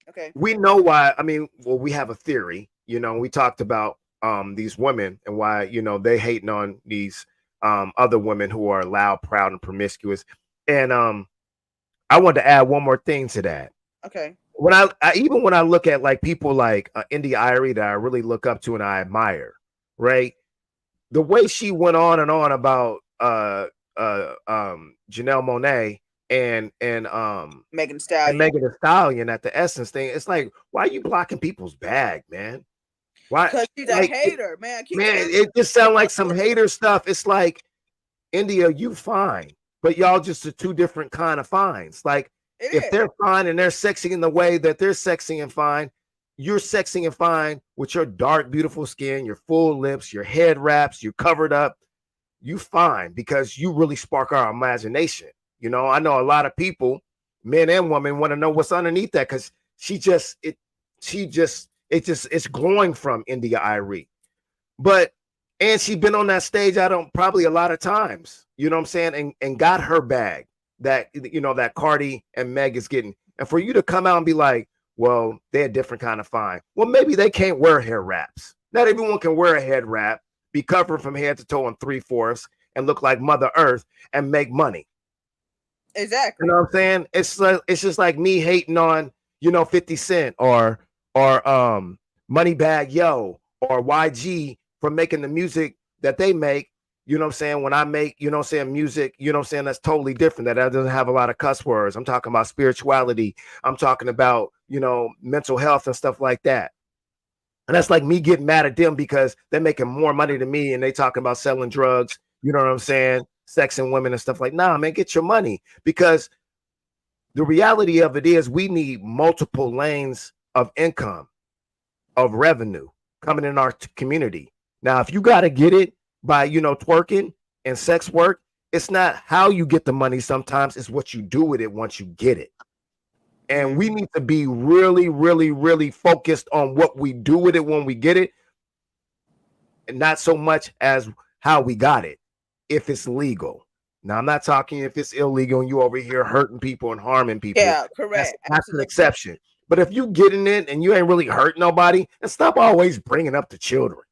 Okay. We know why. I mean, well, we have a theory. You know, we talked about these women and why, you know, they hating on these other women who are loud, proud, and promiscuous. And I wanted to add one more thing to that. Okay. When I look at like people like India Irie that I really look up to and I admire, right? The way she went on and on about Janelle Monáe and Megan Thee Stallion. And Megan Thee Stallion at the Essence thing, it's like, why are you blocking people's bag, man? Why? Because she's a hater, man. It just sounds like some hater stuff. It's like, India, you fine, but y'all just are two different kind of fines. Like, if they're fine and they're sexy in the way that they're sexy and fine, you're sexy and fine with your dark, beautiful skin, your full lips, your head wraps, you're covered up. You fine because you really spark our imagination. You know, I know a lot of people, men and women, want to know what's underneath that because it's glowing from India Irie. But And she's been on that stage, probably a lot of times, you know what I'm saying, and got her bag that, you know, that Cardi and Meg is getting. And for you to come out and be like, well, they're a different kind of fine. Well, maybe they can't wear hair wraps. Not everyone can wear a head wrap, be covered from head to toe in 3/4, and look like Mother Earth and make money. Exactly. You know what I'm saying? It's just like me hating on, you know, 50 Cent or Moneybagg Yo or YG for making the music that they make. You know what I'm saying? When I make, you know what I'm saying, music, you know what I'm saying, that's totally different. That doesn't have a lot of cuss words. I'm talking about spirituality. I'm talking about, you know, mental health and stuff like that. And that's like me getting mad at them because they're making more money than me and they talking about selling drugs, you know what I'm saying, sexing women and stuff like, nah, man, get your money. Because the reality of it is we need multiple lanes of income, of revenue coming in our community. Now, if you got to get it by, you know, twerking and sex work, it's not how you get the money sometimes, it's what you do with it once you get it. And we need to be really, really, really focused on what we do with it when we get it, and not so much as how we got it, if it's legal. Now, I'm not talking if it's illegal and you over here hurting people and harming people. Yeah, correct. That's an exception. But if you getting it and you ain't really hurt nobody, and stop always bringing up the children.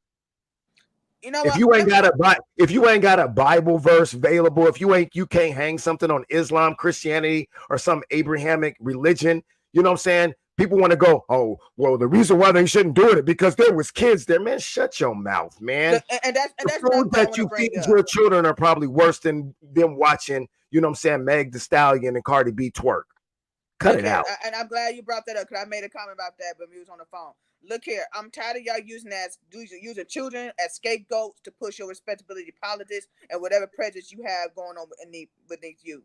You know if what? you ain't got a Bible verse available, if you can't hang something on Islam, Christianity, or some Abrahamic religion, you know what I'm saying? People want to go, oh, well, the reason why they shouldn't do it because there was kids there. Man, shut your mouth, man. And that's the food that you feed your children are probably worse than them watching, you know what I'm saying, Meg Thee Stallion and Cardi B twerk. Cut it out. And I'm glad you brought that up because I made a comment about that when we was on the phone. Look here, I'm tired of y'all using using children as scapegoats to push your respectability politics and whatever prejudice you have going on beneath you.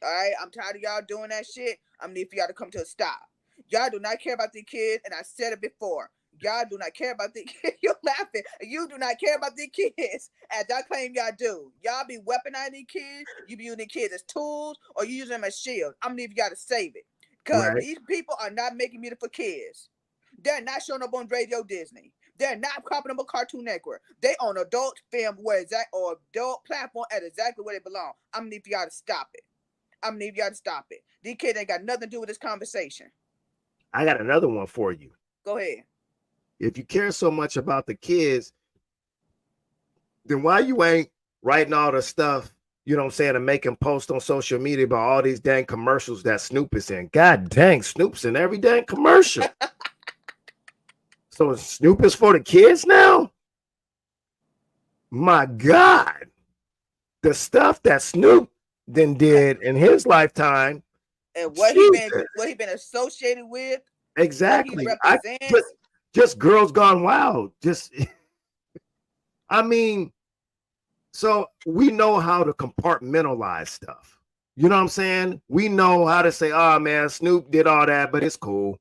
All right, I'm tired of y'all doing that shit. I'm need for y'all to come to a stop. Y'all do not care about the kids, and I said it before. Y'all do not care about the kids. You're laughing. You do not care about the kids, as y'all claim y'all do. Y'all be weaponizing these kids. You be using kids as tools, or you using them as shields. I'm need for y'all to save it. Because these people are not making music for kids. They're not showing up on Radio Disney. They're not popping up on Cartoon Network. They on adult film or adult platform at exactly where they belong. I'm gonna need for y'all to stop it. These kids ain't got nothing to do with this conversation. I got another one for you. Go ahead. If you care so much about the kids, then why you ain't writing all the stuff, you know what I'm saying, and making posts on social media about all these dang commercials that Snoop is in? God dang, Snoop's in every dang commercial. So Snoop is for the kids now? My God. The stuff that Snoop then did in his lifetime. And what he been associated with. Exactly. Just Girls Gone Wild. I mean, so we know how to compartmentalize stuff. You know what I'm saying? We know how to say, oh man, Snoop did all that, but it's cool.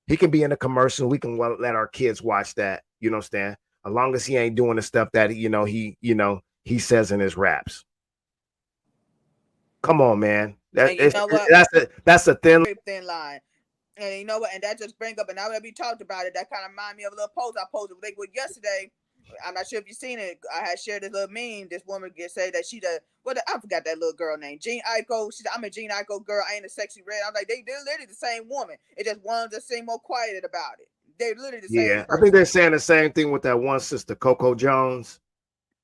He can be in a commercial. We can let our kids watch that. You know what I'm saying? As long as he ain't doing the stuff that he says in his raps. Come on, man. That's a thin line. And you know what? And that just brings up, and now that we talked about it, that kind of remind me of a little post I posted yesterday. I'm not sure if you've seen it. I had shared this little meme. This woman say that she I forgot that little girl name. Jean Aiko. She said, I'm a Jean Aiko girl. I ain't a sexy red. I'm like, they're literally the same woman. It just one just seem more quiet about it. They're literally the same person. I think they're saying the same thing with that one sister, Coco Jones.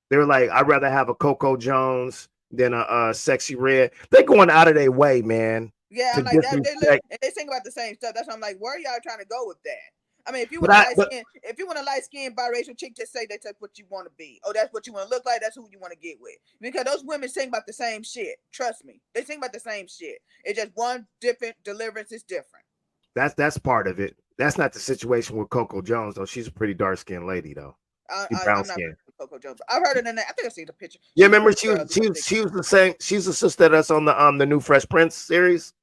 They're like, I'd rather have a Coco Jones than a sexy red. They're going out of their way, man. Yeah, I'm like that. They sing about the same stuff. That's why I'm like, where are y'all trying to go with that? I mean, if you want a light skinned biracial chick, just say that's what you want to be. Oh, that's what you want to look like. That's who you want to get with. Because those women sing about the same shit. Trust me, they sing about the same shit. It's just one different deliverance is different. That's part of it. That's not the situation with Coco Jones though. She's a pretty dark skinned lady though. I'm not Coco Jones. I've heard it in that. I think I've seen the picture. Yeah, remember she was the same. She's the sister that's on the new Fresh Prince series.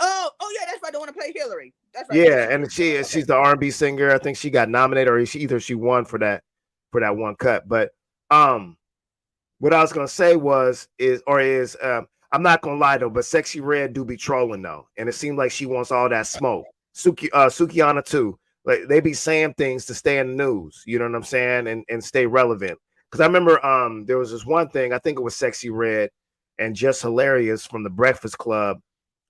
Oh yeah, that's right. They want to play Hillary. That's right. Yeah, and she's the R&B singer. I think she got nominated, or she won for that one cut. But what I was gonna say is I'm not gonna lie though, but Sexy Red do be trolling though, and it seems like she wants all that smoke. Sukiana too. Like they be saying things to stay in the news. You know what I'm saying, and stay relevant. because I remember there was this one thing, I think it was Sexy Red and Just Hilarious from the Breakfast Club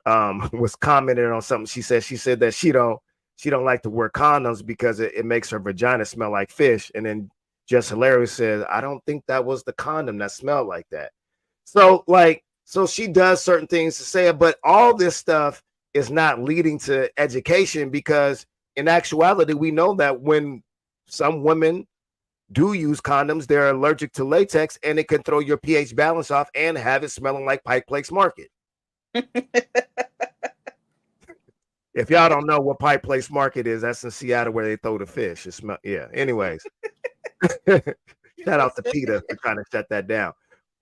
was commenting on something. She said that she don't like to wear condoms because it makes her vagina smell like fish. And then Just Hilarious said, I don't think that was the condom that smelled like that. So she does certain things to say it, but all this stuff is not leading to education, because in actuality, we know that when some women do use condoms, they're allergic to latex, and it can throw your pH balance off and have it smelling like Pike Place Market. If y'all don't know what Pike Place Market is, that's in Seattle where they throw the fish. Yeah. Anyways, shout out to Peter for trying to shut that down.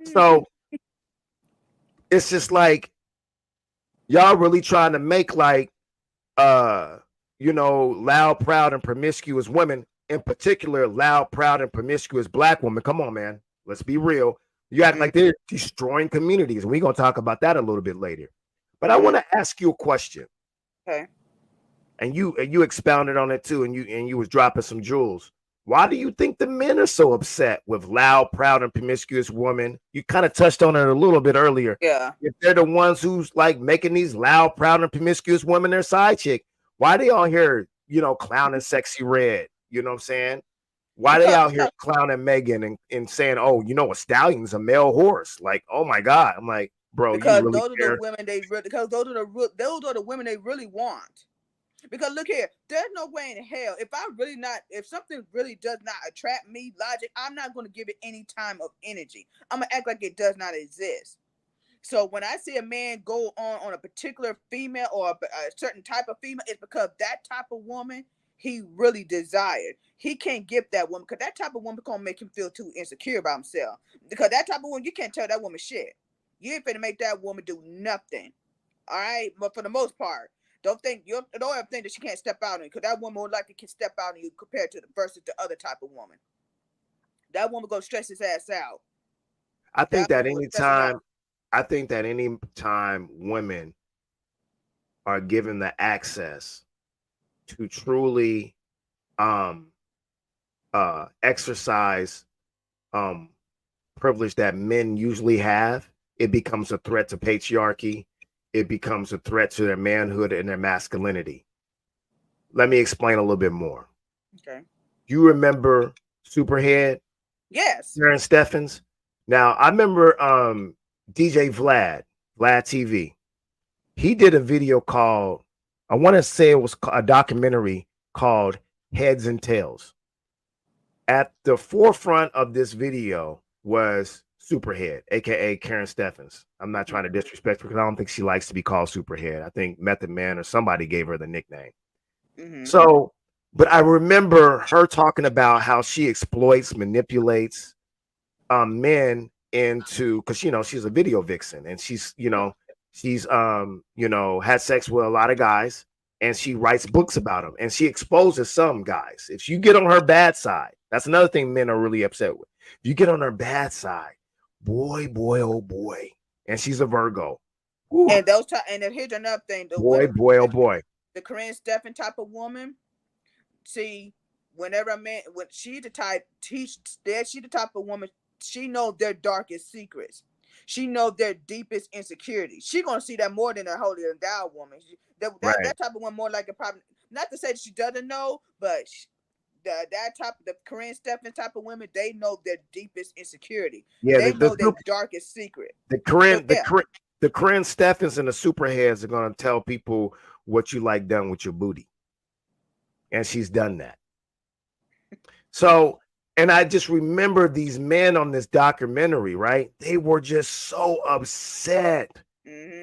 So it's just like y'all really trying to make like loud, proud, and promiscuous women, in particular, loud, proud, and promiscuous Black women. Come on, man. Let's be real. You act like they're destroying communities. And we're gonna talk about that a little bit later. But I want to ask you a question. Okay. And you expounded on it too, and you was dropping some jewels. Why do you think the men are so upset with loud, proud, and promiscuous women? You kind of touched on it a little bit earlier. Yeah. If they're the ones who's like making these loud, proud, and promiscuous women their side chick, why they all here, clowning Sexy Red? You know what I'm saying? Why they out here clowning Megan and saying, oh, a stallion's a male horse? Like, oh my God. I'm like, bro, because you really those are the women those are the women they really want. Because look here, there's no way in hell if something really does not attract me, logic, I'm not going to give it any time of energy. I'm gonna act like it does not exist. So when I see a man go on a particular female or a certain type of female, it's because that type of woman he really desired. He can't get that woman because that type of woman gonna make him feel too insecure about himself. Because that type of woman, you can't tell that woman shit. You ain't finna make that woman do nothing. All right, but for the most part. Don't ever think that she can't step out on you, because that woman more likely can step out on you compared to versus the other type of woman. That woman gonna stress his ass out. I think that any time women are given the access to truly exercise privilege that men usually have, it becomes a threat to patriarchy. It becomes a threat to their manhood and their masculinity. Let me explain a little bit more. Okay. You remember Superhead? Yes. Karen Steffens? Now, I remember DJ Vlad TV. He did a video called, I want to say it was a documentary called Heads and Tails. At the forefront of this video was Superhead, aka Karen Steffens. I'm not trying to disrespect her because I don't think she likes to be called Superhead. I think Method Man or somebody gave her the nickname. Mm-hmm. So, but I remember her talking about how she exploits, manipulates men into, because she's a video vixen and she's had sex with a lot of guys, and she writes books about them and she exposes some guys. If you get on her bad side, that's another thing men are really upset with. If you get on her bad side, boy, oh boy, and she's a Virgo. Ooh. And here's another thing: boy, oh boy, the Corinne Stephan type of woman. See, whenever a man, when she's the type of woman, she knows their darkest secrets. She knows their deepest insecurities. She gonna see that more than a holy endowed woman. That type of woman more like a problem. Not to say that she doesn't know, but. The Corinne Stephan type of women, they know their deepest insecurity. Yeah, they know their darkest secret. The Corinne Stephens and the Superheads are gonna tell people what you like done with your booty, and she's done that. So, and I just remember these men on this documentary, right? They were just so upset,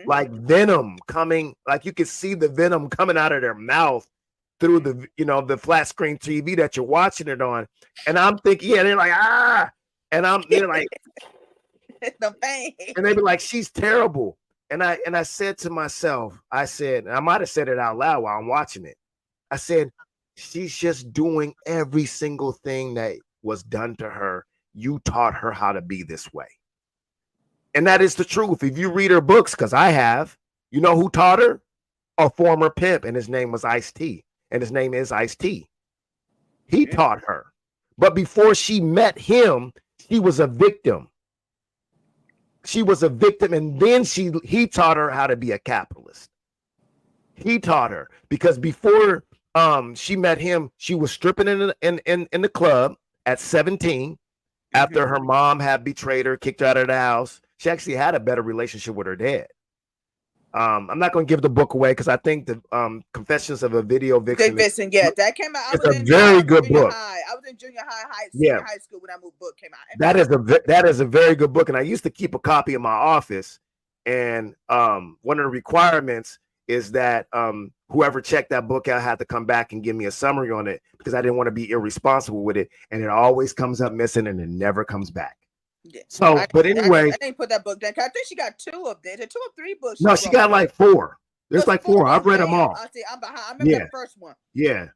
like venom coming, like you could see the venom coming out of their mouth through the the flat screen TV that you're watching it on. And I'm thinking, yeah, they're like, and they're like, the pain. And they be like, she's terrible. And I said to myself, I might have said it out loud while I'm watching it. I said, she's just doing every single thing that was done to her. You taught her how to be this way. And that is the truth. If you read her books, because I have, you know who taught her? A former pimp, and his name was Ice-T. And his name is Ice-T. He taught her. But before she met him, She was a victim. She was a victim, and then he taught her how to be a capitalist. He taught her, because before she met him, she was stripping in the club at 17 after her mom had betrayed her, kicked her out of the house. She actually had a better relationship with her dad. I'm not going to give the book away because I think the Confessions of a Video Vixen. Yeah, that came out. It's a very good book. I was in junior high, yeah, high school when that book came out. That is a very good book, and I used to keep a copy in my office. And one of the requirements is that whoever checked that book out had to come back and give me a summary on it, because I didn't want to be irresponsible with it, and it always comes up missing and it never comes back. Yeah. So, but anyway, I didn't put that book down. I think she got 2 of them, 2 or 3 books. No, she got like 4. There's like 4. I've read them all. I see. I'm behind. I remember the first one. Yeah.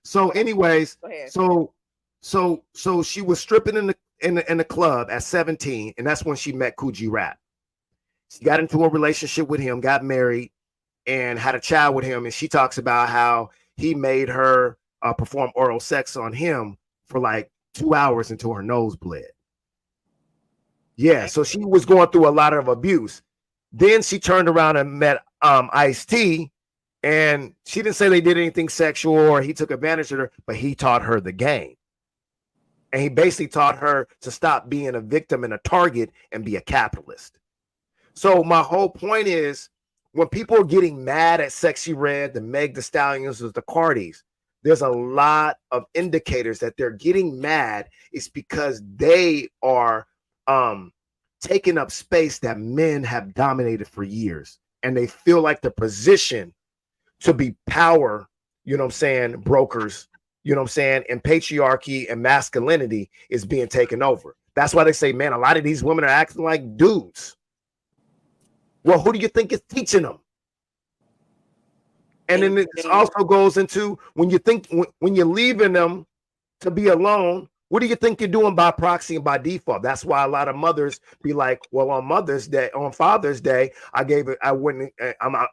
So, anyways, so she was stripping in the club at 17, and that's when she met Coogee Rap. She got into a relationship with him, got married, and had a child with him. And she talks about how he made her perform oral sex on him for like 2 hours until her nose bled. Yeah, so she was going through a lot of abuse. Then she turned around and met Ice-T, and she didn't say they did anything sexual or he took advantage of her, but he taught her the game. And he basically taught her to stop being a victim and a target and be a capitalist. So my whole point is, when people are getting mad at Sexy Red, the Meg Thee Stallions, the Cardis, there's a lot of indicators that they're getting mad. It's because they are taking up space that men have dominated for years, and they feel like the position to be power, you know what I'm saying, brokers, you know what I'm saying, and patriarchy and masculinity is being taken over. That's why they say, man, a lot of these women are acting like dudes. Well, who do you think is teaching them? And then it also goes into when you're leaving them to be alone, what do you think you're doing by proxy and by default? That's why a lot of mothers be like, well, on Mother's Day, on Father's Day, I'm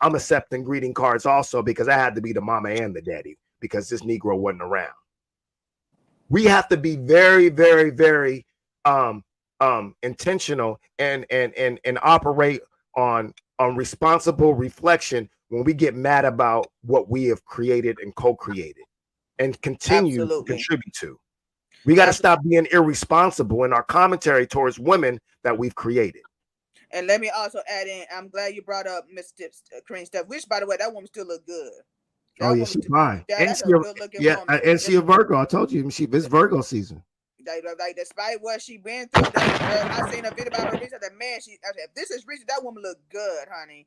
accepting greeting cards also, because I had to be the mama and the daddy because this Negro wasn't around. We have to be very, very, very intentional and operate on responsible reflection when we get mad about what we have created and co-created and continue to contribute to. We got to stop being irresponsible in our commentary towards women that we've created. And let me also add in, I'm glad you brought up Miss Kareem Steph, which, by the way, that woman still look good. She's fine. And she a Virgo. I told you, it's Virgo season. Like despite what she been through, I seen a video about her recently. Man, I said, if this is recent, that woman look good, honey.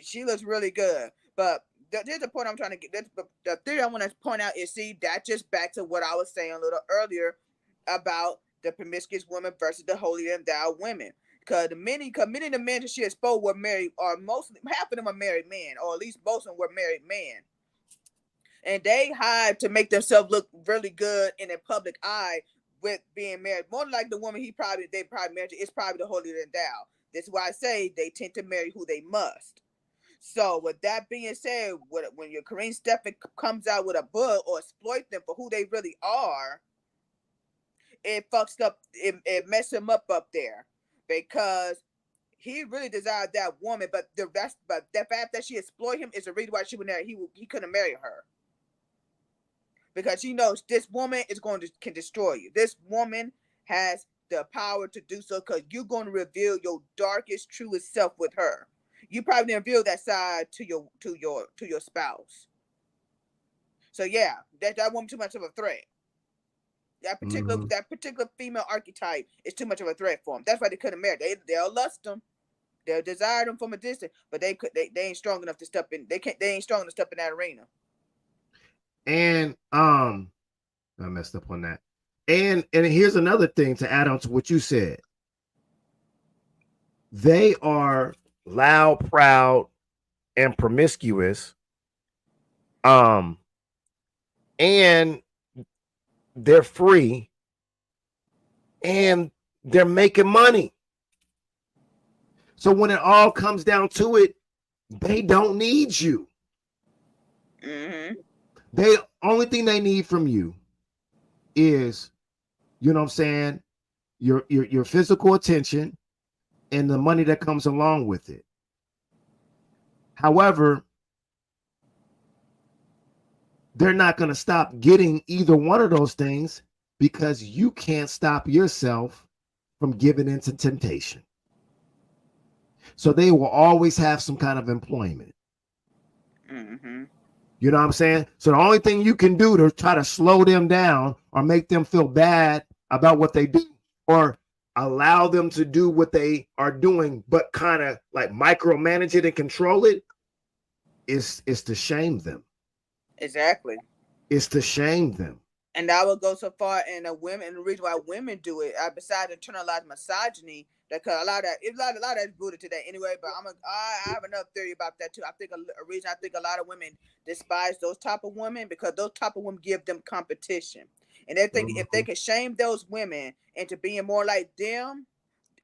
She looks really good. But there's the point I'm trying to get. The theory I want to point out is, see, that just back to what I was saying a little earlier about the promiscuous women versus the holier than thou women. Because many of the men that she exposed were married, or mostly half of them are married men, or at least most of them were married men. And they hide to make themselves look really good in a public eye with being married. More like the woman they probably married, it's probably the holier than thou. That's why I say they tend to marry who they must. So with that being said, when your Kareem Stephan comes out with a book or exploit them for who they really are, it fucks up, it messes him up there, because he really desired that woman, but the fact that she exploited him is the reason why he couldn't marry her. Because he knows this woman can destroy you. This woman has the power to do so, because you're going to reveal your darkest, truest self with her. You probably didn't reveal that side to your spouse. So yeah, that woman too much of a threat. That particular female archetype is too much of a threat for them. That's why they couldn't marry. They'll lust them, they'll desire them from a distance, but they ain't strong enough to step in. They ain't strong enough to step in that arena. And I messed up on that. And here's another thing to add on to what you said. They are loud, proud, and promiscuous. And they're free, and they're making money. So when it all comes down to it, they don't need you. Mm-hmm. The only thing they need from you is, you know what I'm saying, your physical attention and the money that comes along with it. However, they're not going to stop getting either one of those things because you can't stop yourself from giving into temptation. So they will always have some kind of employment. Mm-hmm. You know what I'm saying? So the only thing you can do to try to slow them down or make them feel bad about what they do, or allow them to do what they are doing, but kind of like micromanage it and control it, is to shame them. Exactly. It's to shame them. And I would go so far, and the reason why women do it, besides internalized misogyny, because a lot of that's rooted to that anyway. But I have another theory about that too. I think a reason I think a lot of women despise those type of women, because those type of women give them competition, and they think if they can shame those women into being more like them,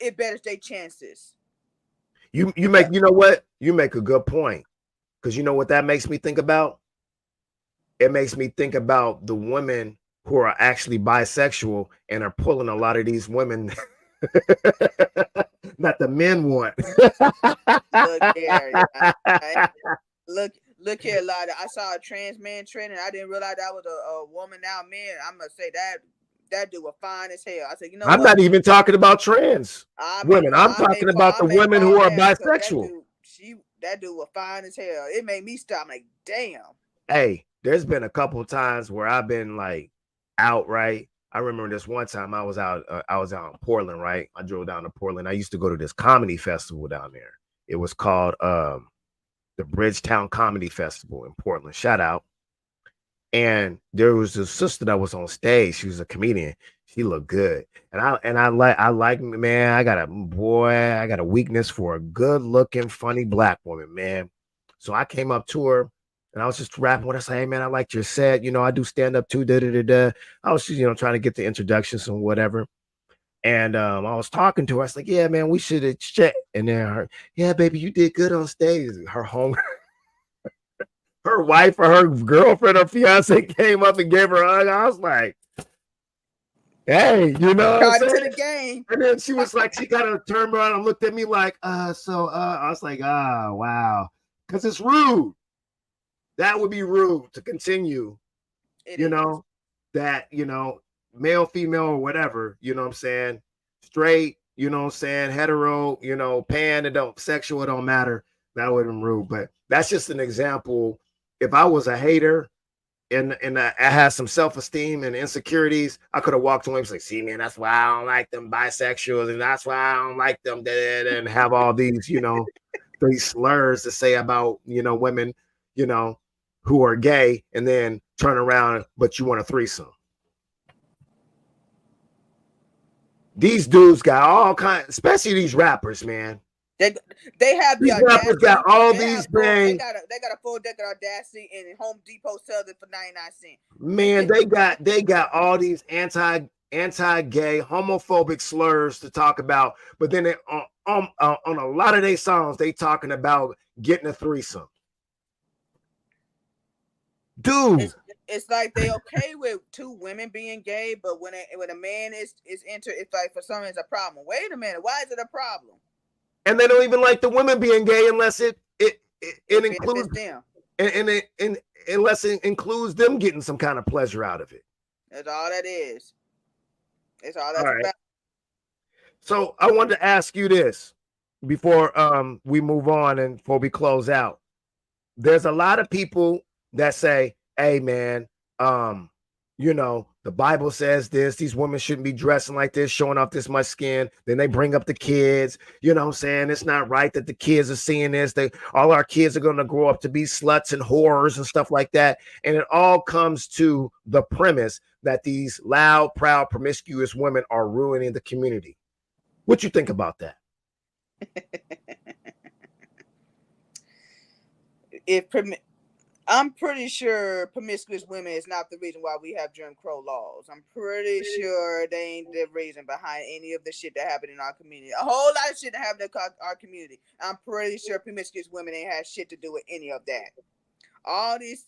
it betters their chances. You know what? You make a good point, because you know what that makes me think about? It makes me think about the women who are actually bisexual and are pulling a lot of these women that the men want. Look here, look here, Lada. I saw a trans man training. I didn't realize that was a woman now man. I'm gonna say that dude was fine as hell. I said, you know I'm what? not even talking about trans women. I'm talking about the women who are bisexual. That dude was fine as hell. It made me stop. I'm like, damn. Hey, there's been a couple of times where I've been like out, right? I remember this one time I was out in Portland, right? I drove down to Portland. I used to go to this comedy festival down there. It was called the Bridgetown Comedy Festival in Portland. Shout out. And there was a sister that was on stage. She was a comedian. She looked good. And I like man, I got a weakness for a good looking, funny black woman, man. So I came up to her and I was just rapping with her. I said, hey man, I liked your set. You know, I do stand up too. I was just, trying to get the introductions and whatever. And I was talking to her. I was like, yeah, man, we should check. And then yeah, baby, you did good on stage. Her wife or her girlfriend or fiance came up and gave her a hug. I was like, hey, you know what I'm saying? To the game. And then she was like, she kind of turned around and looked at me like, I was like, wow. Because it's rude. That would be rude to continue, that, male, female, or whatever, you know what I'm saying? Straight, you know what I'm saying? Hetero, pan, sexual, it don't matter. That would have been rude. But that's just an example. If I was a hater and I had some self-esteem and insecurities, I could have walked away and was like, see, man, that's why I don't like them bisexuals, and that's why I don't like them, and have all these, these slurs to say about, women, who are gay, and then turn around, but you want a threesome. These dudes got all kinds, especially these rappers, man. They have these rappers got all these things. They got a full deck of Audacity, and Home Depot sells it for 99 cents. Man, they got all these anti-gay, homophobic slurs to talk about, but then on a lot of their songs, they talking about getting a threesome. Dude, it's like they okay with two women being gay, but when a man is into, it's like for some reason it's a problem. Wait a minute, why is it a problem? And they don't even like the women being gay unless it includes them, and unless it includes them getting some kind of pleasure out of it. That's all that is. It's all that's about. So I wanted to ask you this before we move on and before we close out. There's a lot of people that say, hey man, the Bible says this, these women shouldn't be dressing like this, showing off this much skin. Then they bring up the kids, you know what I'm saying? It's not right that the kids are seeing this. All our kids are going to grow up to be sluts and whores and stuff like that. And it all comes to the premise that these loud, proud, promiscuous women are ruining the community. What you think about that? I'm pretty sure promiscuous women is not the reason why we have Jim Crow laws. I'm pretty sure they ain't the reason behind any of the shit that happened in our community. A whole lot of shit that happened in our community. I'm pretty sure promiscuous women ain't had shit to do with any of that. all this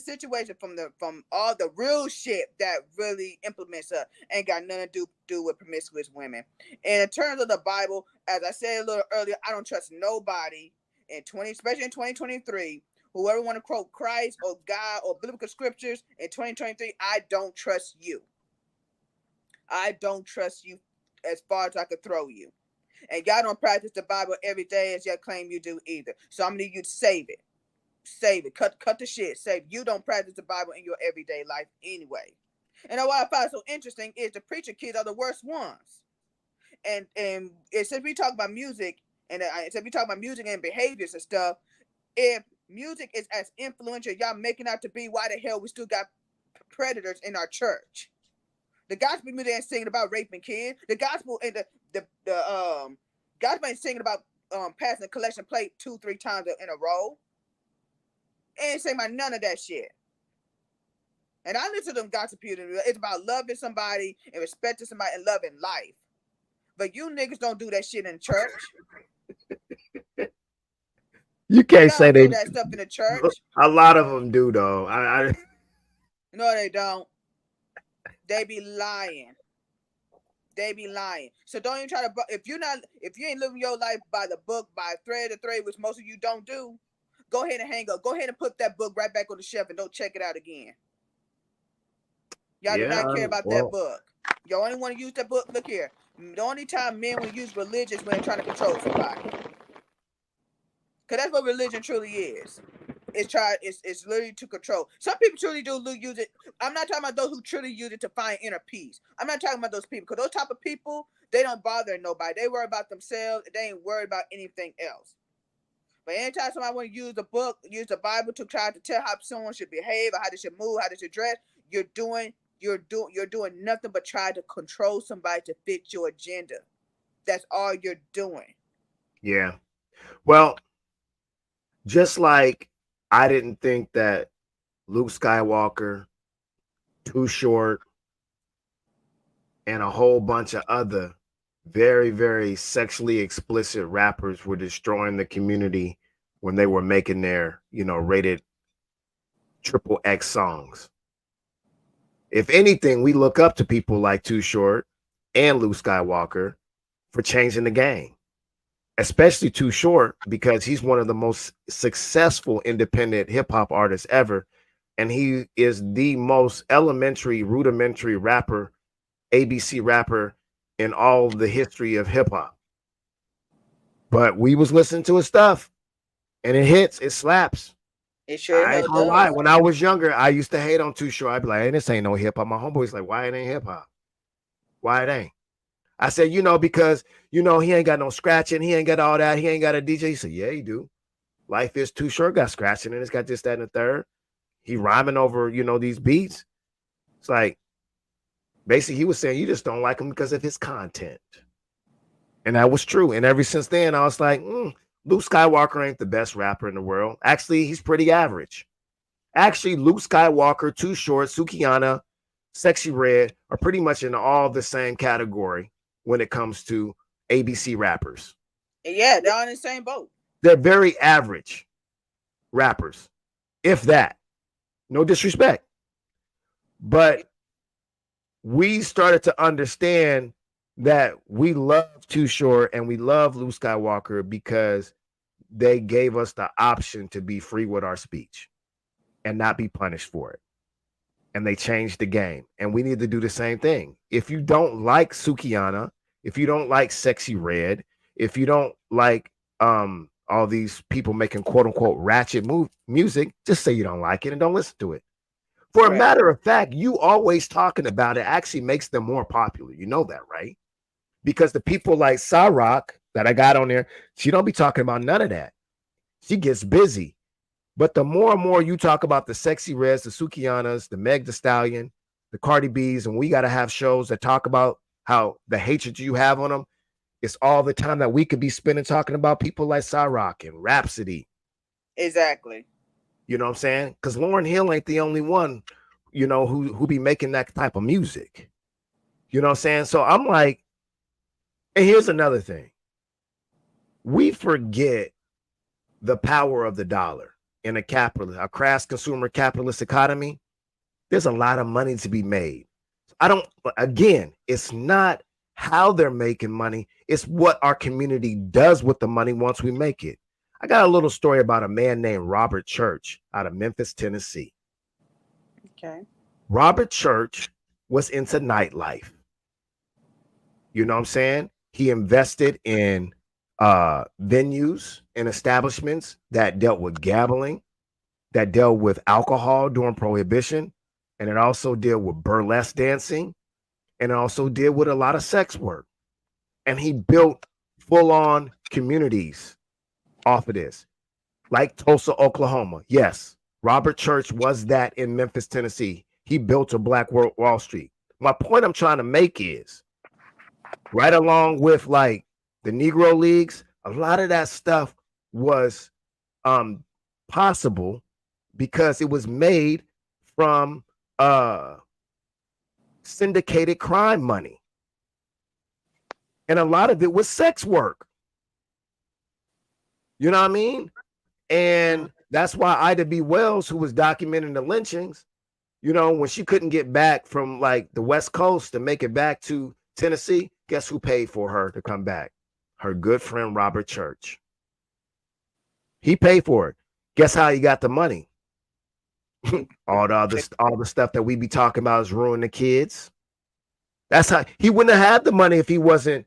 situation from all the real shit that really implements ain't got nothing to do with promiscuous women. And in terms of the Bible, as I said a little earlier, I don't trust nobody especially in 2023. Whoever want to quote Christ or God or biblical scriptures in 2023, I don't trust you. I don't trust you as far as I could throw you. And y'all don't practice the Bible every day as y'all claim you do either. So I'm gonna need you to save it. Save it. Cut the shit. Save it. You don't practice the Bible in your everyday life anyway. And what I find so interesting is the preacher kids are the worst ones. And since we talk about music and since we talk about music and behaviors and stuff, if music is as influential y'all making out to be, why the hell we still got predators in our church? The gospel music ain't singing about raping kids. The gospel and the gospel ain't singing about passing the collection plate 2-3 times in a row. It ain't saying about none of that shit. And I listen to them gospel music. It's about loving somebody and respecting somebody and loving life. But you niggas don't do that shit in church. You can't say they do that stuff in the church. A lot of them do though. No, they don't. They be lying. They be lying. So don't even try to. If you ain't living your life by the book, by thread to thread, which most of you don't do, go ahead and hang up. Go ahead and put that book right back on the shelf and don't check it out again. Y'all do not care about that book. Y'all only want to use that book. Look here. The only time men will use religion is when they're trying to control somebody. Because that's what religion truly is. It's literally to control. Some people truly do use it. I'm not talking about those who truly use it to find inner peace. I'm not talking about those people. Because those type of people, they don't bother nobody. They worry about themselves. They ain't worried about anything else. But anytime somebody want to use the book, use the Bible to try to tell how someone should behave or how they should move, how they should dress, you're doing nothing but try to control somebody to fit your agenda. That's all you're doing. Yeah. Well, just like I didn't think that Luke Skywalker, Too Short, and a whole bunch of other very, very sexually explicit rappers were destroying the community when they were making their, rated XXX songs. If anything, we look up to people like Too Short and Luke Skywalker for changing the game, especially Too Short, because he's one of the most successful independent hip hop artists ever. And he is the most rudimentary rapper, ABC rapper in all the history of hip hop. But we was listening to his stuff and it hits, it slaps. It sure I ain't gonna lie. When I was younger, I used to hate on Too Short. I'd be like, hey, this ain't no hip hop. My homeboy's like, why it ain't hip hop? Why it ain't? I said, because, he ain't got no scratching. He ain't got all that. He ain't got a DJ. He said, yeah, he do. Life is Too Short, got scratching, and it's got this, that, and the third. He rhyming over, these beats. It's like, basically, he was saying you just don't like him because of his content. And that was true. And ever since then, I was like, Luke Skywalker ain't the best rapper in the world. Actually, he's pretty average. Actually, Luke Skywalker, Too Short, Sukihana, Sexy Red are pretty much in all the same category when it comes to ABC rappers. Yeah, they're on the same boat. They're very average rappers, if that. No disrespect. But we started to understand that we love Too Short and we love Luke Skywalker because they gave us the option to be free with our speech and not be punished for it. And they changed the game. And we need to do the same thing. If you don't like Sukihana, if you don't like Sexy Red, if you don't like all these people making quote unquote ratchet music, just say you don't like it and don't listen to it. For a matter of fact, you always talking about it actually makes them more popular. You know that, right? Because the people like Cyrock that I got on there, she don't be talking about none of that. She gets busy. But the more and more you talk about the Sexy Reds, the Sukihanas, the Meg Thee Stallion, the Cardi B's, and we got to have shows that talk about how the hatred you have on them, it's all the time that we could be spending talking about people like Cyrock and Rhapsody. Exactly. You know what I'm saying? Because Lauryn Hill ain't the only one, who be making that type of music. You know what I'm saying? So I'm like, and here's another thing. We forget the power of the dollar in a crass consumer capitalist economy, there's a lot of money to be made. Again, it's not how they're making money, it's what our community does with the money once we make it. I got a little story about a man named Robert Church out of Memphis, Tennessee. Okay. Robert Church was into nightlife. You know what I'm saying? He invested in venues and establishments that dealt with gambling, that dealt with alcohol during Prohibition, and it also dealt with burlesque dancing, and it also dealt with a lot of sex work. And he built full-on communities off of this, like Tulsa, Oklahoma. Yes, Robert Church was that in Memphis, Tennessee. He built a Black Wall Street. My point I'm trying to make is, right along with like the Negro Leagues, a lot of that stuff was possible because it was made from syndicated crime money. And a lot of it was sex work. You know what I mean? And that's why Ida B. Wells, who was documenting the lynchings, you know, when she couldn't get back from like the West Coast to make it back to Tennessee, guess who paid for her to come back? Her good friend Robert Church. He paid for it. Guess how he got the money? all the stuff that we be talking about is ruining the kids. That's how he wouldn't have had the money if he wasn't,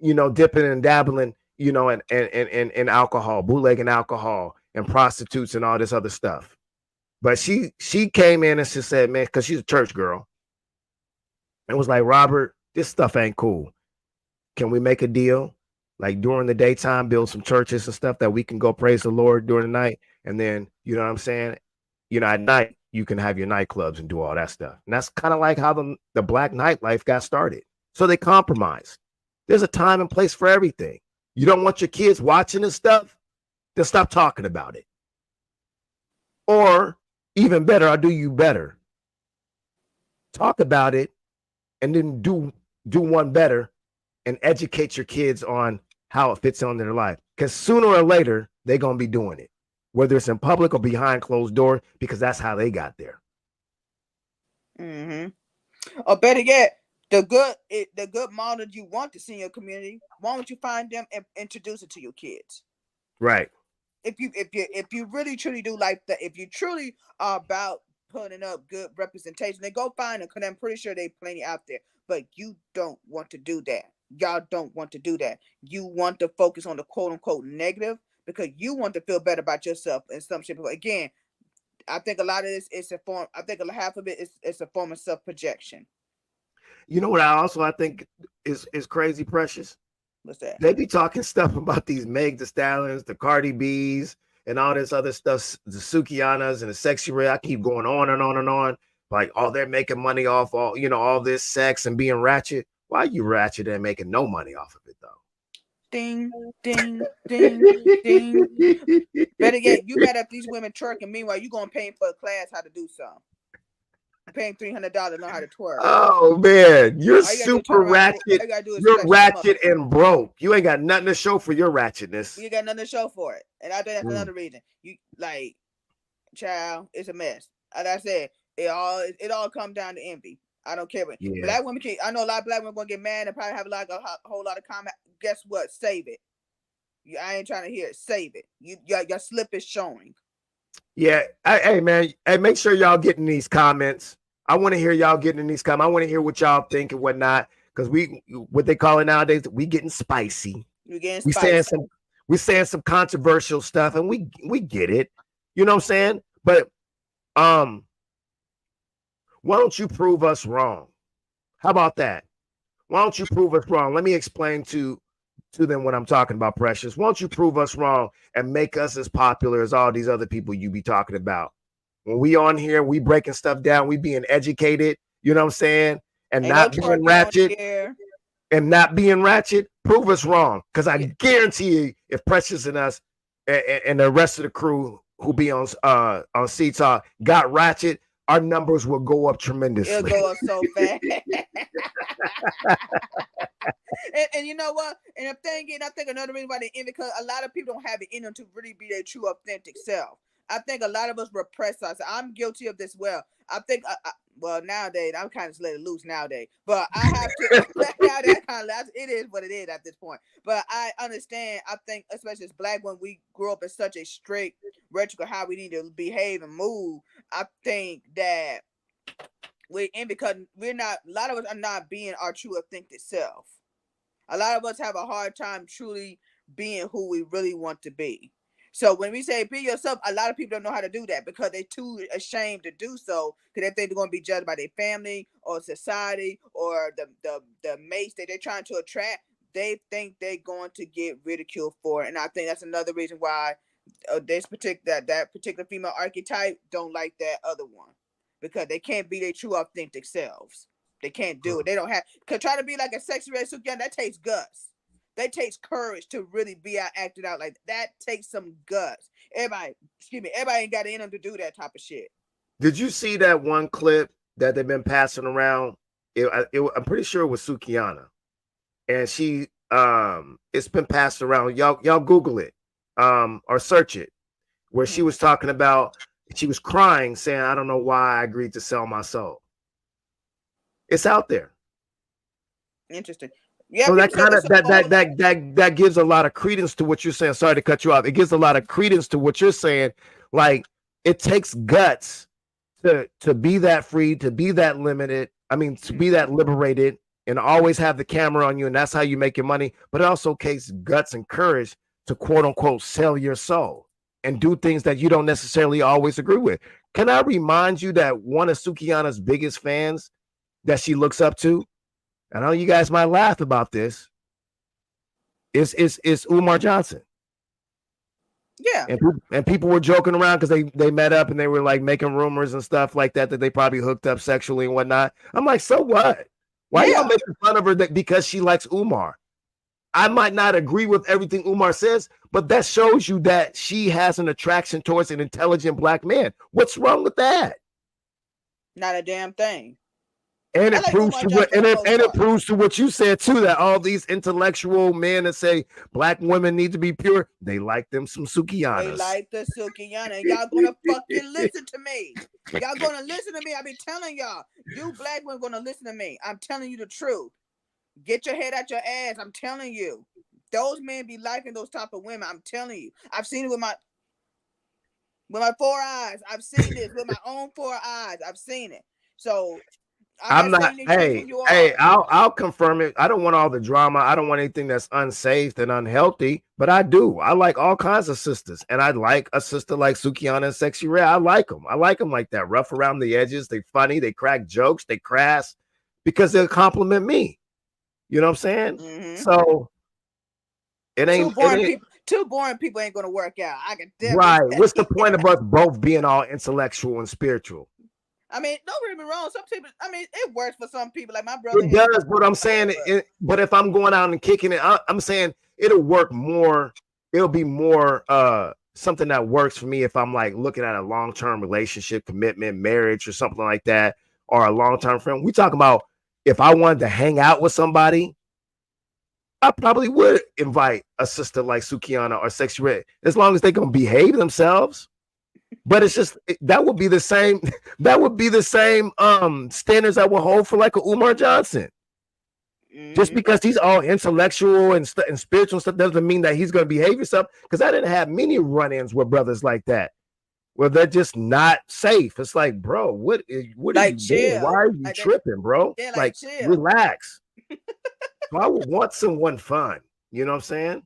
you know, dipping and dabbling, you know, in alcohol, bootlegging alcohol and prostitutes and all this other stuff. But she came in and she said, man, because she's a church girl, and was like, Robert, this stuff ain't cool. Can we make a deal? Like during the daytime, build some churches and stuff that we can go praise the Lord during the night. And then, you know what I'm saying? You know, at night, you can have your nightclubs and do all that stuff. And that's kind of like how the black nightlife got started. So they compromised. There's a time and place for everything. You don't want your kids watching this stuff? Then stop talking about it. Or even better, I'll do you better. Talk about it and then do one better and educate your kids on how it fits on their life. Because sooner or later, they're going to be doing it, whether it's in public or behind closed doors, because that's how they got there. Mm-hmm. Or better yet, the good model you want to see in your community, why don't you find them and introduce it to your kids? Right. If you really truly do like that, if you truly are about putting up good representation, then go find them, because I'm pretty sure they plenty out there. But you don't want to do that. Y'all don't want to do that. You want to focus on the quote unquote negative because you want to feel better about yourself and some shit. But again, I think a lot of this is a form. I think half of it is a form of self projection. You know what I think is crazy, Precious? What's that? They be talking stuff about these Meg Thee Stallions, the Cardi B's, and all this other stuff, the Sukianas and the Sexy Red. I keep going on and on and on. Like, oh, they're making money off all this sex and being ratchet. Why are you ratchet and making no money off of it though? Ding, ding, ding, ding. Better yet, you mad at these women twerking. Meanwhile, you gonna pay for a class how to do something. Paying $300 to know how to twerk. Oh man, you're super ratchet. You're ratchet and broke. You ain't got nothing to show for your ratchetness. You got nothing to show for it, and I think that's another reason. You like, child, it's a mess. Like I said, it all comes down to envy. I don't care. Black women can. I know a lot of black women gonna get mad and probably have like a whole lot of comment. Guess what? Save it. I ain't trying to hear it. Save it. Your slip is showing. Yeah. Hey man. Hey, make sure y'all getting these comments. I want to hear y'all getting in these comments. I want to hear what y'all think and whatnot. Because what they call it nowadays, we getting spicy. We saying some controversial stuff, and we get it. You know what I'm saying? But why don't you prove us wrong? How about that? Why don't you prove us wrong? Let me explain to them what I'm talking about, Precious. Why don't you prove us wrong and make us as popular as all these other people you be talking about? When we on here, we breaking stuff down, we being educated, you know what I'm saying? And not being ratchet. And not being ratchet, prove us wrong. Because I guarantee you, if Precious and us and the rest of the crew who be on C Talk got ratchet, our numbers will go up tremendously. It'll go up so fast. and you know what? And I think another reason why they envy, because a lot of people don't have it in them to really be their true authentic self. I think a lot of us repress us. I'm guilty of this. Well, I think, well, nowadays I'm kind of let it loose nowadays, but I have to. Now that kind of it is what it is at this point. But I understand. I think, especially as Black, when we grew up in such a strict rhetoric of how we need to behave and move, I think that because we're not. A lot of us are not being our true authentic self. A lot of us have a hard time truly being who we really want to be. So when we say be yourself, a lot of people don't know how to do that because they're too ashamed to do so because they think they're going to be judged by their family or society or the mates that they're trying to attract. They think they're going to get ridiculed for it. And I think that's another reason why that particular female archetype don't like that other one, because they can't be their true authentic selves. They can't do it. They don't have, because try to be like a sexy red Sukiana, that takes guts. That takes courage to really be acted out like that. Takes some guts. Everybody ain't got it in them to do that type of shit. Did you see that one clip that they've been passing around? I'm pretty sure it was Sukiana, and she it's been passed around. Y'all Google it or search it, where she was talking about, she was crying, saying, "I don't know why I agreed to sell my soul." It's out there. Interesting. Yeah, so that kind of that gives a lot of credence to what you're saying. Sorry to cut you off. It gives a lot of credence to what you're saying. Like, it takes guts to be that free, to be that limited. I mean, to be that liberated, and always have the camera on you, and that's how you make your money. But it also takes guts and courage to quote unquote sell your soul and do things that you don't necessarily always agree with. Can I remind you that one of Sukiana's biggest fans that she looks up to, I know you guys might laugh about this, is Umar Johnson. Yeah. And people were joking around because they met up and they were like making rumors and stuff like that they probably hooked up sexually and whatnot. I'm like, so what? Why y'all making fun of her because she likes Umar? I might not agree with everything Umar says, but that shows you that she has an attraction towards an intelligent Black man. What's wrong with that? Not a damn thing. And it proves it proves to what you said too, that all these intellectual men that say Black women need to be pure, they like them some Sukianas. They like the Sukiana. And y'all gonna fucking listen to me. Y'all gonna listen to me. I be telling y'all, you Black women gonna listen to me. I'm telling you the truth. Get your head out your ass. I'm telling you. Those men be liking those type of women. I'm telling you. I've seen it with my 4 eyes. I've seen this with my own 4 eyes. I've seen it. So I'm not. Hey, I'll confirm it. I don't want all the drama. I don't want anything that's unsafe and unhealthy. But I do. I like all kinds of sisters, and I like a sister like Sukiana and Sexy Red. I like them. I like them like that, rough around the edges. They funny. They crack jokes. They crass because they'll compliment me. You know what I'm saying? Mm-hmm. So it ain't two boring people ain't gonna work out. I can right. What's the point of us both being all intellectual and spiritual? I mean, don't get me wrong. Some people, I mean, it works for some people. Like my brother. It does, but I'm saying, but if I'm going out and kicking it, I'm saying it'll work more. It'll be more something that works for me if I'm like looking at a long-term relationship, commitment, marriage, or something like that, or a long-term friend. We talk about if I wanted to hang out with somebody, I probably would invite a sister like Sukiana or Sexy Red, as long as they can behave themselves. But it's just that would be the same. That would be the same standards I would hold for like a Umar Johnson. Mm-hmm. Just because he's all intellectual and spiritual stuff doesn't mean that he's going to behave himself. Because I didn't have many run-ins with brothers like that, where they're just not safe. It's like, bro, what like are you doing? Why are you like tripping, bro? Like relax. So I would want someone fun. You know what I'm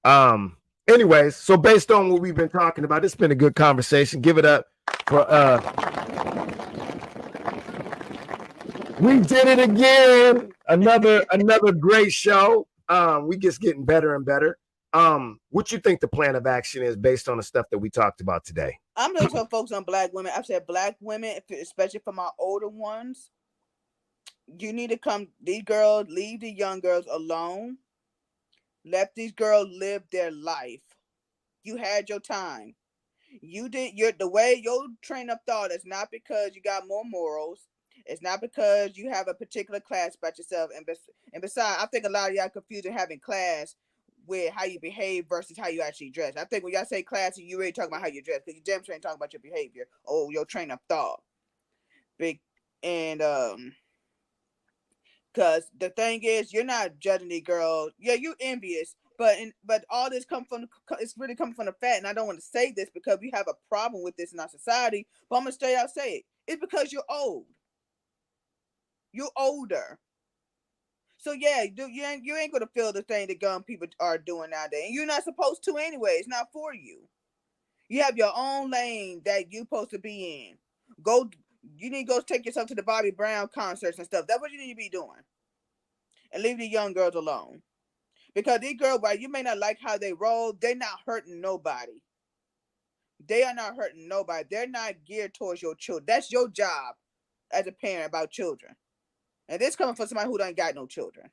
saying? Anyways, so based on what we've been talking about, it's been a good conversation. Give it up for we did it again. Another great show. We just getting better and better. What you think the plan of action is based on the stuff that we talked about today? I'm going to focus on Black women. I've said Black women, especially for my older ones. You need to come. These girls, leave the young girls alone. Let these girls live their life. You had your time. You did the way your train of thought is not because you got more morals. It's not because you have a particular class about yourself. And besides, I think a lot of y'all confusing having class with how you behave versus how you actually dress. I think when y'all say classy, you really talking about how you dress, because you damn sure ain't talking about your behavior or your train of thought. Big and because the thing is, you're not judging the girl. Yeah, you envious, but all this it's really coming from the fact, and I don't want to say this because we have a problem with this in our society, but I'm gonna straight out say it. It's because you're old. You're older. So yeah, you ain't gonna feel the thing that young people are doing nowadays, and you're not supposed to anyway. It's not for you. You have your own lane that you're supposed to be in. Go. You need to go take yourself to the Bobby Brown concerts and stuff. That's what you need to be doing, and leave the young girls alone. Because these girls, while you may not like how they roll, they're not hurting nobody. They are not hurting nobody. They're not geared towards your children. That's your job as a parent about children. And this coming from somebody who don't got no children.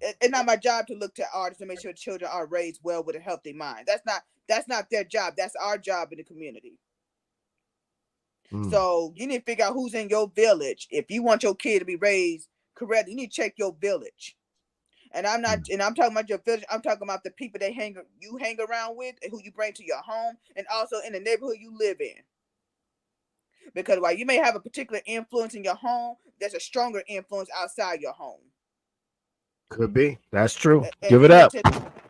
It's not my job to look to artists and make sure children are raised well with a healthy mind. That's not their job. That's our job in the community. So you need to figure out who's in your village. If you want your kid to be raised correctly, you need to check your village. And I'm talking about your village. I'm talking about the people you hang around with and who you bring to your home, and also in the neighborhood you live in. Because while you may have a particular influence in your home, there's a stronger influence outside your home. Could be. That's true. Give it up.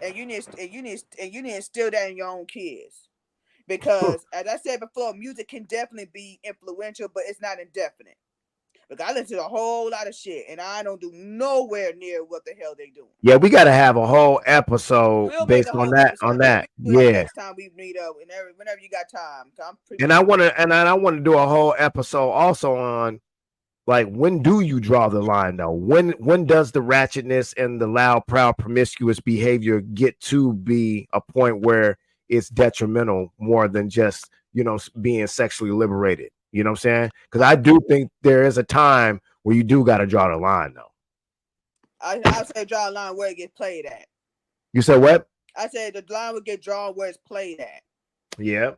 And you need to instill that in your own kids. Because as I said before, music can definitely be influential, but it's not indefinite. Look, I listen to a whole lot of shit, and I don't do nowhere near what the hell they doing. Yeah, we got to have a whole episode based on that. Yeah. Next time we meet up, whenever you got time. And I want to do a whole episode also on, like, when do you draw the line though? When does the ratchetness and the loud, proud, promiscuous behavior get to be a point where it's detrimental more than just, being sexually liberated? You know what I'm saying? Because I do think there is a time where you do got to draw the line, though. I say draw a line where it gets played at. You said what? I said the line would get drawn where it's played at. Yeah.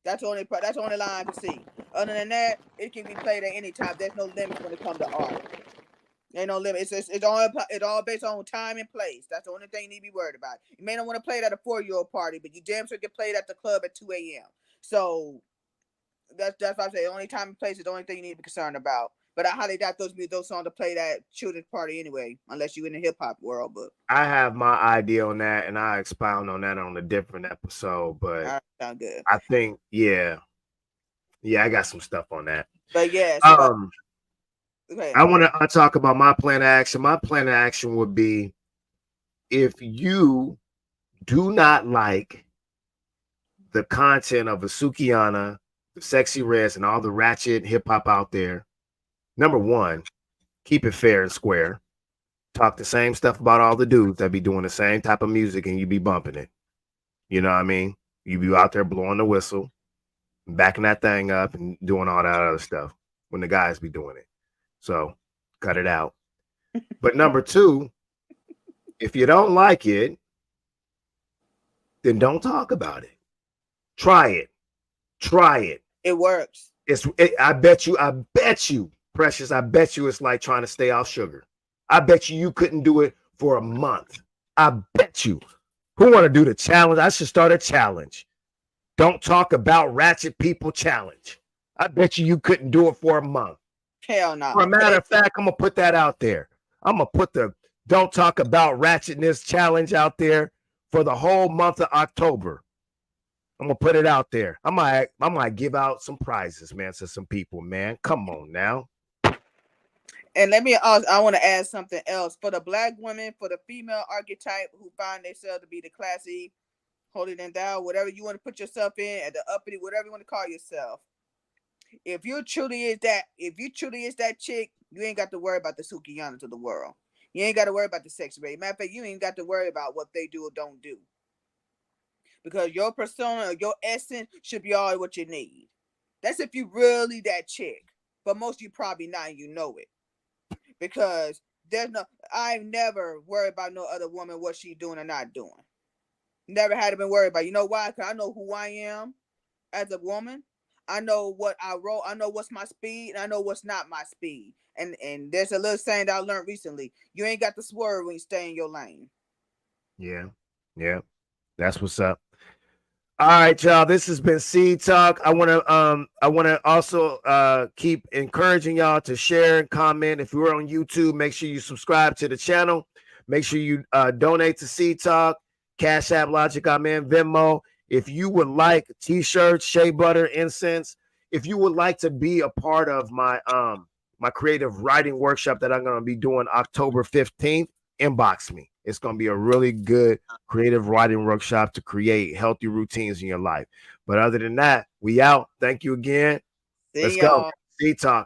That's the only line I can see. Other than that, it can be played at any time. There's no limits when it comes to art. Ain't no limit. It's all based on time and place. That's the only thing you need to be worried about. You may not want to play it at a 4-year-old party, but you damn sure get played at the club at 2 a.m. So that's what I say. The only time and place is the only thing you need to be concerned about. But I highly doubt those songs to play at children's party anyway, unless you're in the hip hop world. But I have my idea on that, and I expound on that on a different episode. But all right, sound good. I think, yeah, I got some stuff on that. But yeah, okay. I want to talk about my plan of action. My plan of action would be, if you do not like the content of a Sukiana, the Sexy Reds, and all the ratchet hip hop out there, number one, keep it fair and square. Talk the same stuff about all the dudes that be doing the same type of music, and you be bumping it. You know what I mean? You be out there blowing the whistle, backing that thing up, and doing all that other stuff when the guys be doing it. So cut it out. But number two, if you don't like it, then don't talk about it. Try it. It works. I bet you, Precious, I bet you it's like trying to stay off sugar. I bet you couldn't do it for a month. I bet you. Who want to do the challenge? I should start a challenge. Don't talk about ratchet people challenge. I bet you couldn't do it for a month. Hell no. For a matter of fact, I'm going to put that out there. I'm going to put the Don't Talk About Ratchetness challenge out there for the whole month of October. I'm going to put it out there. I might give out some prizes, man, to some people, man. Come on now. And I want to add something else. For the black women, for the female archetype who find themselves to be the classy, holier than thou, whatever you want to put yourself in, at the uppity, whatever you want to call yourself. If you truly is that chick, you ain't got to worry about the Sukianas of the world. You ain't got to worry about the sex rate. Matter of fact, you ain't got to worry about what they do or don't do. Because your persona or your essence should be all what you need. That's if you really that chick. But most of you probably not, and you know it. Because I never worried about no other woman, what she doing or not doing. Never had to been worried about. You know why? Because I know who I am as a woman. I know what I roll. I know what's my speed, and I know what's not my speed. And there's a little saying that I learned recently. You ain't got to swerve when you stay in your lane. Yeah. That's what's up. All right, y'all. This has been Seed Talk. I want to also keep encouraging y'all to share and comment. If you're on YouTube, make sure you subscribe to the channel. Make sure you donate to Seed Talk, Cash App, Logic, Amen, Venmo. If you would like t-shirts, shea butter, incense, if you would like to be a part of my my creative writing workshop that I'm going to be doing October 15th, inbox me. It's going to be a really good creative writing workshop to create healthy routines in your life. But other than that, we out. Thank you again. See Let's y'all. go. Seed Talk.